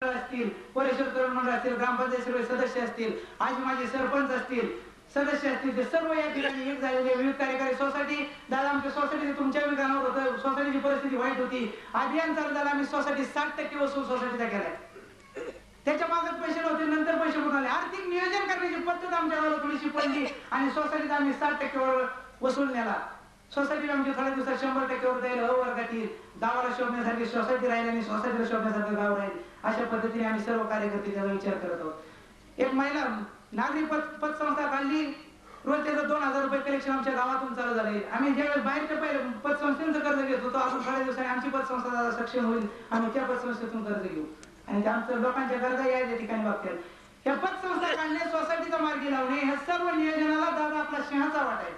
असतील, परिषद तरुण मंडळ असतील, ग्रामपंचायत सदस्य असतील, आज माझे सरपंच असतील, सदस्य असतील, ते सर्व या ठिकाणी एक झालेले विविध कार्यकारी सोसायटी. दादा आमच्या सोसायटी तुमच्या विधानावर होतं, सोसायटीची परिस्थिती वाईट होती. अभियान चालू झालं, आम्ही सोसायटी 60% वसूल सोसायटीचा केलाय. त्याच्या मागत पैसे नव्हते, नंतर पैसे कुठून आले? आर्थिक नियोजन करण्याची पद्धत आमच्या गावाला थोडीशी पडली आणि सोसायटीचा आम्ही 60% वसूल नेला. सोसायटी आमची थोड्या दिवसात 100% जाईल. वर्गातील गावाला शोधण्यासाठी सोसायटी राहील आणि सोसायटीला शोधण्यासाठी गाव राहील. अशा पद्धतीने आम्ही सर्व कार्यकर्ते त्याचा विचार करत आहोत. एक महिला नागरी पतसंस्था काढली. रोज त्याचं 2000 रुपये कलेक्शन आमच्या गावातून चालू झाले. आम्ही ज्यावेळेस बाहेरच्या पहिले पतसंस्थेचं कर्ज घेत होतो, अजून थोड्या दिवसांनी आमची पतसंस्था सक्षम होईल, आम्ही त्या पतसंस्थेतून कर्ज घेऊ आणि त्या आमच्या लोकांच्या गरजा या ठिकाणी वागतील. या पतसंस्था काढणे, सोसायटीचा मार्गी लावणे, ह्या सर्व नियोजनाला दादा आपला सिंहाचा वाटा आहे.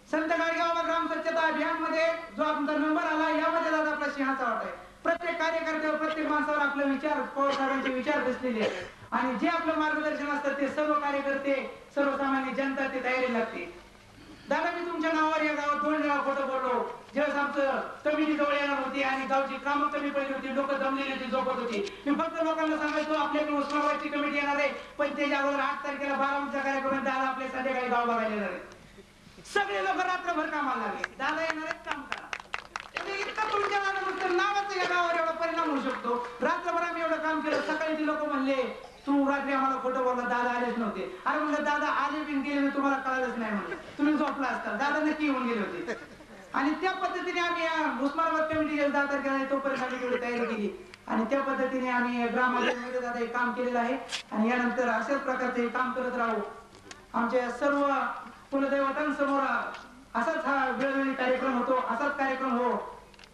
संत गाडगाव ग्राम स्वच्छता अभियान मध्ये जो आमचा नंबर आला, यामध्ये दादा आपला सिंहाचा वाटा आहे. प्रत्येक कार्यकर्त्यावर, प्रत्येक माणसावर आपले विचार, पवार साहेबांचे विचार दिसलेले आहेत आणि जे आपलं मार्गदर्शन असतं ते सर्व कार्यकर्ते, सर्वसामान्य जनता ते तयारी लागते. दादा मी तुमच्या नावावर या गावात 2 वेळा खोटं बोललो. ज्यावेळेस आमचं कमिटी जवळ येणार होती आणि गावची कामं कमी पडली होती, लोक जमलेली होती, झोपत होती, मी फक्त लोकांना सांगायचो आपल्याकडे उस्मानाबादची कमिटी येणार आहे, पण त्याच्या अगोदर 8 तारखेला बारामतीचा कार्यक्रम, दादा आपल्या संध्याकाळी गाव बघायला येणार आहे. सगळे लोक रात्रभर कामाला लागले, दादा येणार आहेत, काम करा. इतकं तुमच्या नावाचं या गावावर एवढा परिणाम होऊ शकतो. रात्रभर आम्ही एवढं काम केलं. सकाळी ते लोक म्हणले तू रात्री आम्हाला खोटं बोलला, दादा आलेच नव्हते. अरे म्हणलं दादा आले बिन गेले तुम्हाला कळालंच नाही, म्हणलं तुम्ही झोपला असता, दादा नक्की येऊन गेले होते. आणि त्या पद्धतीने आम्ही उस्मानाबाद कमिटी 10 तारखेला तोपर्यंत आम्ही तेवढी तयारी केली आणि त्या पद्धतीने आम्ही ग्रामपंचायतीमध्ये दादा हे काम केलेलं आहे आणि यानंतर अशाच प्रकारचे हे काम करत राहू. आमच्या सर्व कुलदैवतांसमोर असाच हा वेळोवेळी कार्यक्रम होतो, असाच कार्यक्रम हो.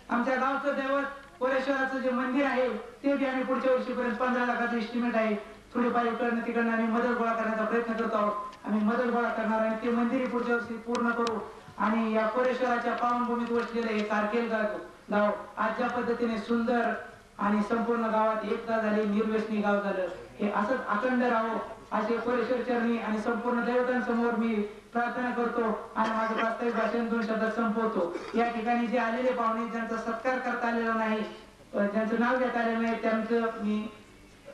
आमच्या गावचं दैवत परेश्वराचं जे मंदिर आहे ते बी आम्ही पुढच्या वर्षीपर्यंत 15 लाखाचं एस्टिमेट आहे. थोडीफार इकडनं तिकडनं आम्ही मदत गोळा करण्याचा प्रयत्न करतो आहोत. आम्ही मदत गोळा करणार आणि ते मंदिर पुढच्या वर्षी पूर्ण करू आणि या परेश्वराच्या पावनभूमीत वसलेले हे कारकेल गाव आज ज्या पद्धतीने सुंदर आणि संपूर्ण गावात एकता झाली, निर्व्यसनी गाव झालं, हे असंच अखंड राहो असे परेश्वर चरणी आणि संपूर्ण देवतांसमोर मी प्रार्थना करतो आणि माझं प्रास्ताविक भाषण 2 शब्दात संपवतो. या ठिकाणी जे आलेले पाहुणे ज्यांचा सत्कार करता आलेला नाही, ज्यांचं नाव घेता आलेलं नाही, त्यांचं मी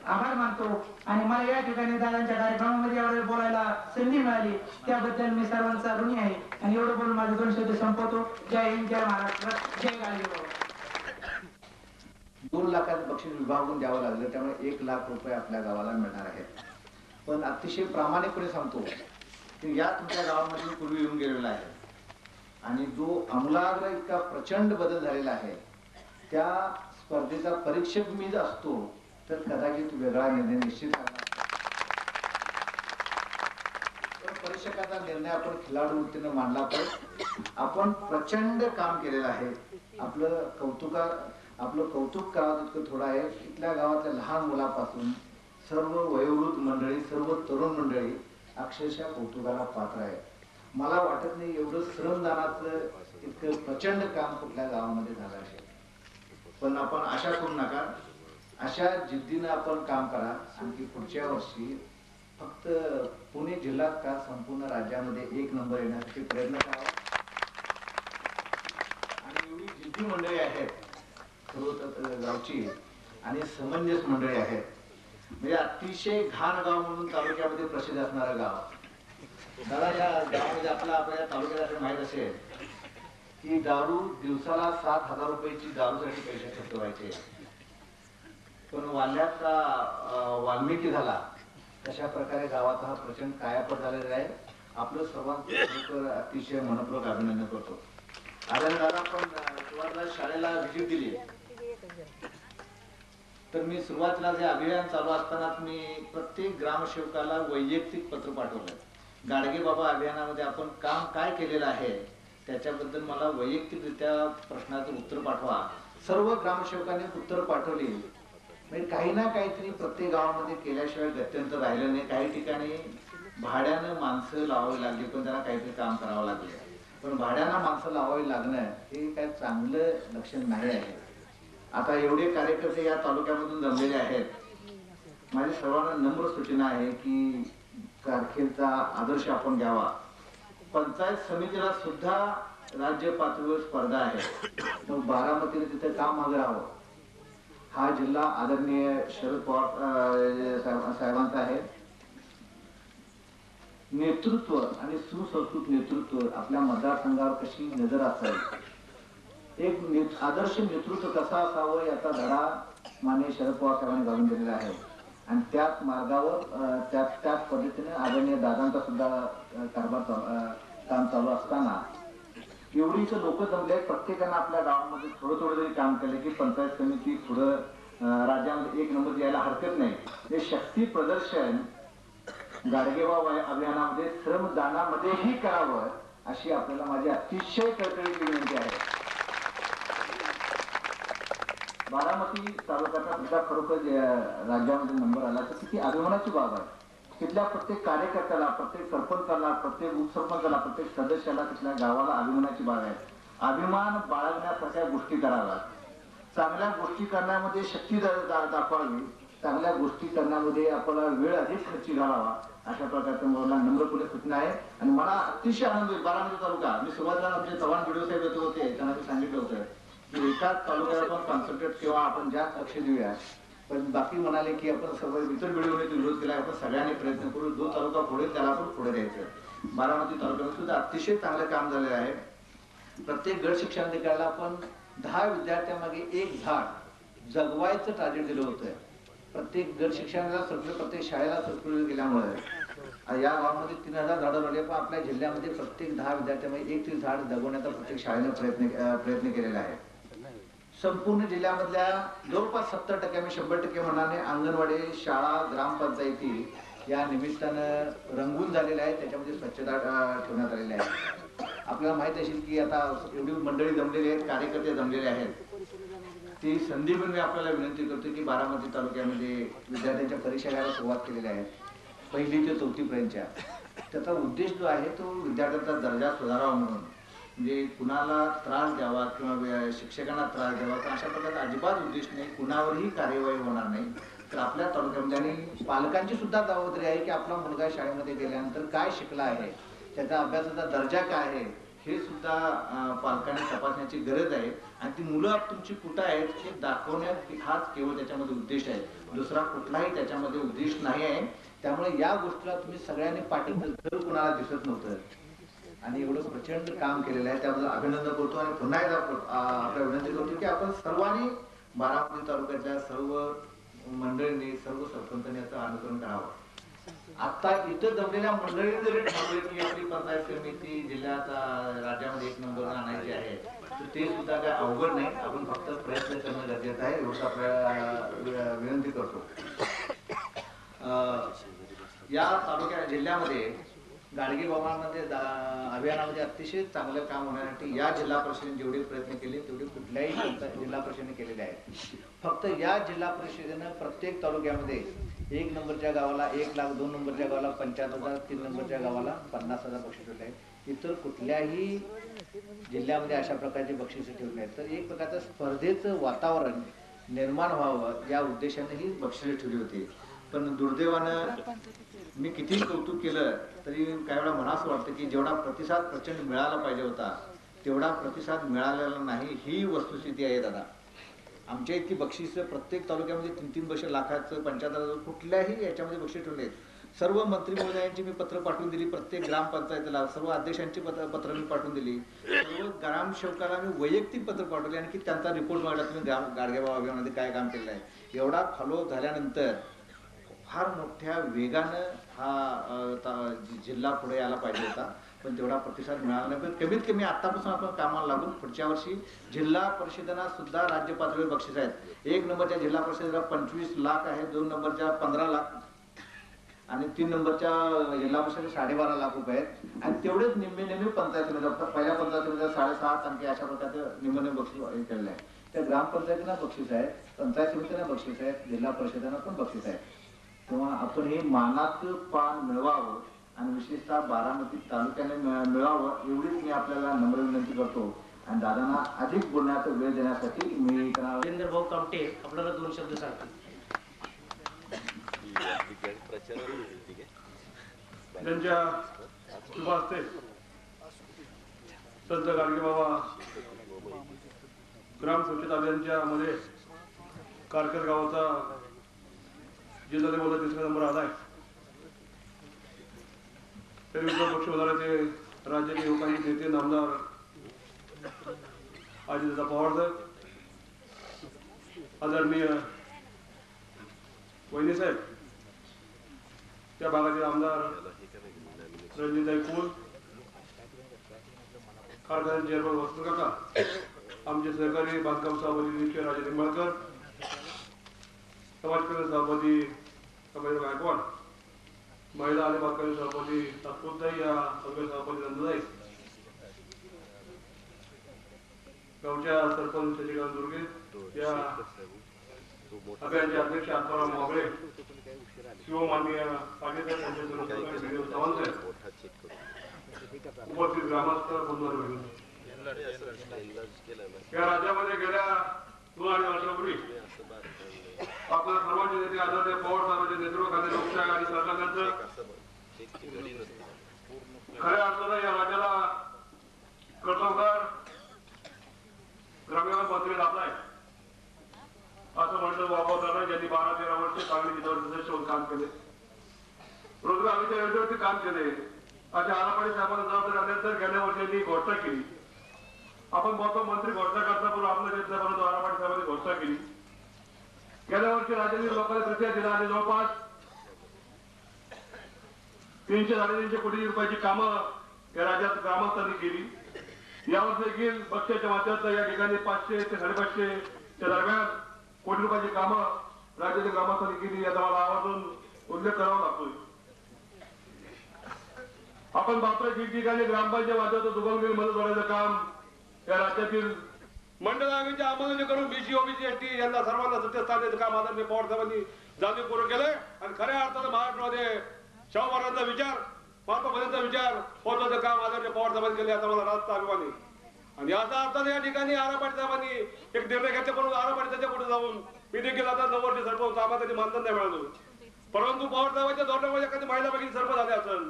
आभार मानतो आणि मला या ठिकाणी दादांच्या कार्यक्रमामध्ये एवढे बोलायला संधी मिळाली त्याबद्दल मी सर्वांचा ऋणी आहे आणि एवढं बोलून माझे 2 शब्द संपवतो. जय हिंद, जय महाराष्ट्र, जय गाडगेबाबा. 2 लाखाचं बक्षीस विभागून द्यावं लागलं, त्यामुळे 1 लाख रुपये आपल्या गावाला मिळणार आहेत. पण अतिशय प्रामाणिकपणे सांगतो की या तुमच्या गावामध्ये पूर्वी येऊन गेलेला आहे आणि जो आमूलाग्र इतका प्रचंड बदल झालेला आहे, त्या स्पर्धेचा परीक्षक मी असतो तर कदाचित वेगळा निर्णय निश्चित झाला. परीक्षकाचा निर्णय आपण खिलाडू वृत्तीने मांडला, पण आपण प्रचंड काम केलेलं आहे. आपलं कौतुक करावं तितकं थोडं आहे. इथल्या गावातल्या लहान मुलापासून सर्व वयोवृद्ध मंडळी, सर्व तरुण मंडळी अक्षरशः कौतुकाला पात्र आहे. मला वाटत नाही एवढं श्रमदानाचं इतकं प्रचंड काम कुठल्या गावामध्ये झालं आहे. पण आपण आशा करू नका, अशा जिद्दीनं आपण काम करा. आणखी पुढच्या वर्षी फक्त पुणे जिल्ह्यात का संपूर्ण राज्यामध्ये 1 नंबर येण्यासाठी प्रयत्न करावा. आणि एवढी जिद्दी मंडळी आहेत सर्व गावची आणि समंजस मंडळी आहेत. म्हणजे अतिशय घाण गाव म्हणून तालुक्यामध्ये प्रसिद्ध असणारं गाव. दादा या गावामध्ये आपल्या तालुक्यात माहित असेल की दारू दिवसाला 7,000 रुपयाची दारूसाठी पैसे खर्च व्हायचे. पण वाल्याचा वाल्मिकी झाला तशा प्रकारे गावाचा हा प्रचंड कायापट झालेला आहे. आपलं सर्वांचं अतिशय मनपूर्वक अभिनंदन करतो. आदरणीय दादा पण सुरुवातीला शाळेला व्हिजिट दिली, तर मी सुरुवातीला जे अभियान चालू असताना मी प्रत्येक ग्रामसेवकाला वैयक्तिक पत्र पाठवलं. गाडगेबाबा अभियानामध्ये आपण काम काय केलेलं आहे त्याच्याबद्दल मला वैयक्तिकरित्या प्रश्नाचं उत्तर पाठवा. सर्व ग्रामसेवकांनी उत्तर पाठवली. म्हणजे काही ना काहीतरी प्रत्येक गावामध्ये केल्याशिवाय गत्यंतर राहिलं नाही. काही ठिकाणी भाड्यानं माणसं लावावी लागली, पण त्यांना काहीतरी काम करावं लागले. पण भाड्यानं माणसं लावावी लागणं हे काही चांगलं लक्षण नाही आहे. आता एवढे कार्यकर्ते या तालुक्यामधून जमलेले आहेत. माझी सर्वांना नम्र सूचना आहे की कारखेलचा आदर्श आपण घ्यावा. पंचायत समितीला सुद्धा राज्य पातळीवर स्पर्धा आहे, मग बारामतीने तिथे काम मागे राहावं. हा जिल्हा आदरणीय शरद पवार साहेबांचा आहे. नेतृत्व आणि सुसंस्कृत नेतृत्व आपल्या मतदारसंघावर कशी नजर असावी, एक आदर्श नेतृत्व कसा असावं याचा धडा माननीय शरद पवार साहेबांनी घालून दिलेला आहे. आणि त्याच मार्गावर त्याच पद्धतीने आदरणीय दादांचा सुद्धा काम चालू असताना एवढीच लोक जमले, प्रत्येकानं आपल्या गावामध्ये थोडं थोडं जरी काम केलं की पंचायत समिती पुढं राज्यामध्ये 1 नंबर यायला हरकत नाही. हे शक्ती प्रदर्शन गाडगेबाब अभियानामध्ये श्रमदानामध्येही करावं अशी आपल्याला माझी अतिशय कळकळीची विनंती आहे. बारामती तालुक्याचा सुद्धा खरोखर राज्यामध्ये नंबर आला तर किती अभिमानाची बाब आहे. तिथल्या प्रत्येक कार्यकर्त्याला, प्रत्येक सरपंचाला, प्रत्येक उपसरपंचाला, प्रत्येक सदस्याला तिथल्या गावाला अभिमानाची बाब आहे. अभिमान बाळगण्यासारख्या गोष्टी कराव्यात. चांगल्या गोष्टी करण्यामध्ये शक्ती दाखवावी, चांगल्या गोष्टी करण्यामध्ये आपल्याला वेळ अधिक खर्ची घालावा अशा प्रकारचं मला नम्रपणे सूचना आहे. आणि मला अतिशय आनंद होईल. बारामती तालुका मी सुरुवातीला आमचे चव्हाण व्हिडिओ साहेब येत होते, त्यांना मी सांगितलं होतं की एकाच तालुक्यावर आपण कॉन्सन्ट्रेट किंवा आपण जास्त लक्ष देऊया. पण बाकी म्हणाले की आपण सर्व इतर व्हिडिओने विरोध केला, आपण सगळ्यांनी प्रयत्न करू, जो तालुका पुढे त्याला आपण पुढे द्यायचं. बारामती तालुक्यात सुद्धा अतिशय चांगलं काम झालेलं आहे. प्रत्येक गट शिक्षण अधिकाऱ्याला आपण 10 विद्यार्थ्यांमागे 1 झाड जगवायचं टार्गेट दिलं होतं. प्रत्येक गट शिक्षणाला सर्क्युलर, प्रत्येक शाळेला सर्क्युलर केल्यामुळे या गावामध्ये 3000 झाडं लावली. पण आपल्या जिल्ह्यामध्ये प्रत्येक 10 विद्यार्थ्यांमध्ये 1 तरी झाड जगवण्याचा प्रत्येक शाळेने प्रयत्न केलेला आहे. संपूर्ण जिल्ह्यामधल्या जवळपास 70% मी 100% म्हणणारे अंगणवाडी, शाळा, ग्रामपंचायती या निमित्तानं रंगून झालेल्या आहेत. त्याच्यामध्ये स्वच्छता ठेवण्यात आलेली आहे. आपल्याला माहित असेल की आता एवढी मंडळी जमलेली आहेत, कार्यकर्ते जमलेले आहेत. ती संधी पण मी आपल्याला विनंती करतो की बारामती तालुक्यामध्ये विद्यार्थ्यांच्या परीक्षा घ्यायला सुरुवात केलेल्या आहेत, 1ली ते 4थी पर्यंतच्या. त्याचा उद्देश जो आहे तो विद्यार्थ्यांचा दर्जा सुधारावा म्हणून, म्हणजे कुणाला त्रास द्यावा किंवा शिक्षकांना त्रास द्यावा तर अशा प्रकारचा अजिबात उद्देश नाही. कुणावरही कार्यवाही होणार नाही. तर आपल्या तालुक्यामध्ये आणि पालकांची सुद्धा जबाबदारी आहे की आपला मुलगा शाळेमध्ये गेल्यानंतर काय शिकला आहे, त्याचा अभ्यासाचा दर्जा काय आहे हे सुद्धा पालकांनी तपासण्याची गरज आहे. आणि ती मुलं तुमची कुठं आहेत हे दाखवण्यात हाच केवळ त्याच्यामध्ये उद्देश आहे, दुसरा कुठलाही त्याच्यामध्ये उद्देश नाही आहे. त्यामुळे या गोष्टीला तुम्ही सगळ्यांनी पाठिंबा कुणाला दिसत नव्हतं आणि एवढं प्रचंड काम केलेलं आहे, त्याबद्दल अभिनंदन करतो. आणि पुन्हा एकदा आपल्या विनंती करतो की आपण सर्वांनी बारामती तालुक्यातल्या सर्व मंडळींनी, सर्व सरपंचांनी याचं अनुसरण करावं. आता इथं जमलेल्या मंडळींनी जरी ठरवलं की आपली पंचायत समिती जिल्ह्यात राज्यामध्ये 1 नंबर आणायची आहे तर ते सुद्धा काय अवघड नाही. आपण फक्त प्रयत्न करणं गरजेचं आहे, एवढं आपल्याला विनंती करतो. या तालुक्या जिल्ह्यामध्ये गाडगेबाबांमध्ये अभियानामध्ये अतिशय चांगलं काम होण्यासाठी या जिल्हा परिषदेने जेवढे प्रयत्न केले तेवढे कुठल्याही जिल्हा परिषदेने केलेले आहेत. फक्त या जिल्हा परिषदेनं प्रत्येक तालुक्यामध्ये 1 नंबरच्या गावाला 1 लाख, 2 नंबरच्या गावाला 75,000, 3 नंबरच्या गावाला 50,000 बक्षीस ठेवले आहे. इतर कुठल्याही जिल्ह्यामध्ये अशा प्रकारचे बक्षीस ठेवले आहेत. तर एक प्रकारचं स्पर्धेचं वातावरण निर्माण व्हावं या उद्देशाने ही बक्षिसे ठेवली होती. पण दुर्दैवानं मी कितीही कौतुक केलं तरी काही वेळा मला असं वाटतं की जेवढा प्रतिसाद प्रचंड मिळाला पाहिजे होता तेवढा प्रतिसाद मिळालेला नाही, ही वस्तुस्थिती आहे. दादा, आमच्या इतकी बक्षीस प्रत्येक तालुक्यामध्ये 3-3 वर्ष लाखाचं 75,000 कुठल्याही याच्यामध्ये बक्षीस ठेवले आहेत. सर्व मंत्री महोदयांची मी पत्र पाठवून दिली, प्रत्येक ग्रामपंचायतीला सर्व अध्यक्षांची पत्र मी पाठवून दिली, सर्व ग्रामसेवकाला मी वैयक्तिक पत्र पाठवले आणि की त्यांचा रिपोर्ट मागला तुम्ही गाडगेबाबा अभियानामध्ये काय काम केलेलं आहे. एवढा फॉलो झाल्यानंतर फार मोठ्या वेगानं हा जिल्हा पुढे यायला पाहिजे होता, पण तेवढा प्रतिसाद मिळाला नाही. पण कमीत कमी आतापासून आपण कामाला लागून पुढच्या वर्षी जिल्हा परिषदेला सुद्धा राज्य पातळीवर बक्षीस आहेत. 1 नंबरच्या जिल्हा परिषदेला 25 लाख आहे, 2 नंबरच्या 15 लाख आणि 3 नंबरच्या जिल्हा परिषदेला 12.5 लाख रुपये आहेत. आणि तेवढेच निम्मे पंचायत समिती, पहिल्या पंचायत समितीला 7.5 अंकी अशा प्रकारचं निम्मे बक्षीस केलेलं आहे. त्या ग्रामपंचायतीला बक्षीस आहेत, पंचायत समितीला बक्षीस आहेत, जिल्हा परिषदेला पण बक्षीस आहे. तेव्हा आपण हे मानाचं पान मिळवावं आणि विशेषतः बारामती तालुक्याने मिळावं एवढीच मी आपल्याला नम्र विनंती करतो. आणि दादांना अधिक बोलण्याचा वेळ देण्यासाठी मी राजेंद्र भाऊ कामटे आपल्याला 2 शब्द सांगतील. त्यांच्या शुभ हस्ते संत गाडगेबाबा ग्राम स्वच्छता अभियानच्या मध्ये कारकेर गावाचा जिल्हा लेवलला 3रा नंबर आलाय. तरी विरोधी पक्ष होणारे राज्याचे युवकांचे नेते नामदार अजितदादा पवार साहेब, आदरणीय वहिनी साहेब, त्या भागातील आमदार रणजितभाई कुल, कारखान्याचे चेअरमन वसंत काका, आमचे सहकारी बांधकाम सभापती राजे निंबाळकर, समाज कल्याण सभापती कमलेश गायकवाड, महिला आणि बालकल्याण सभापती तात्पुरताई, या सगळे सभापती नंदुताई, गावच्या सरपंच शशिकांत दुर्गे, या अभियानचे अध्यक्ष आत्माराम मोगळे, शिवमाननीय पाटील चव्हाण साहेब, उपस्थित ग्रामस्थ बंधू, या राज्यामध्ये गेल्या 2 वर्षापूर्वी आपल्या सर्वांचे नेते आदरणीय पवार साहेबांच्या नेतृत्वाखाली लोकशाही आणि सरकारचं खऱ्या अर्थानं या राज्याला कर्तबगार ग्रामीण मंत्री लाभलाय असं म्हणलं वापरताना, ज्यांनी 12-13 वर्ष चांगली जिल्हा सदस्य होऊन काम केले, रोजगार हमीच्या योजनेवरती काम केले. अशा आरापाडी साहेबांना जबाबदारी आल्यानंतर गेल्या वर्षी यांनी घोषणा केली. आपण बोलतो मंत्री घोषणा करता पूर्वी आपलं देत नाही, परंतु आरापाडी साहेबांनी घोषणा केली. गेल्या वर्षी राज्यातील लोकांना प्रतिक्रिया दिला आणि जवळपास 300-350 कोटी रुपयाची कामं या राज्यात ग्रामस्थांनी केली. यावर्षी देखील बक्षाच्या माध्यमातून या ठिकाणी 500 ते 550 दरम्यान कोटी रुपयाची कामं राज्यातील ग्रामस्थांनी केली. याचा मला आवर्जून उल्लेख करावा लागतोय. आपण बापरे ठिकठिकाणी ग्रामपंचायत माध्यमातून दुबंगली मदत वाढायचं काम या राज्यातील मंडळ आयोगाच्या अंमलबजावणी करून बीसी ओबीसी एसटी यांना सर्वांना सत्य स्थान देण्याचं काम आदरणीय पवार साहेबांनी जाणीवपूर्वक केलंय. आणि खऱ्या अर्थानं महाराष्ट्रामध्ये शाहू महाराजांचा विचार, महात्मा फुलेंचा विचार पोहोचवण्याचं काम आदरणीय पवार साहेबांनी केले, याचा मला रास्त अभिमान आहे. आणि याचा अर्थानं या ठिकाणी आरापाडी साहेबांनी एक निर्णय घेतला, परंतु आरापाडी त्याच्या पुढे जाऊन मी देखील आता 9 वर्ष सरपंच, आम्हाला कधी मानधन नाही मिळालं, परंतु पवार साहेबांच्या धोरणामुळे एखादी महिला भगिनी सरपंच झाले असेल,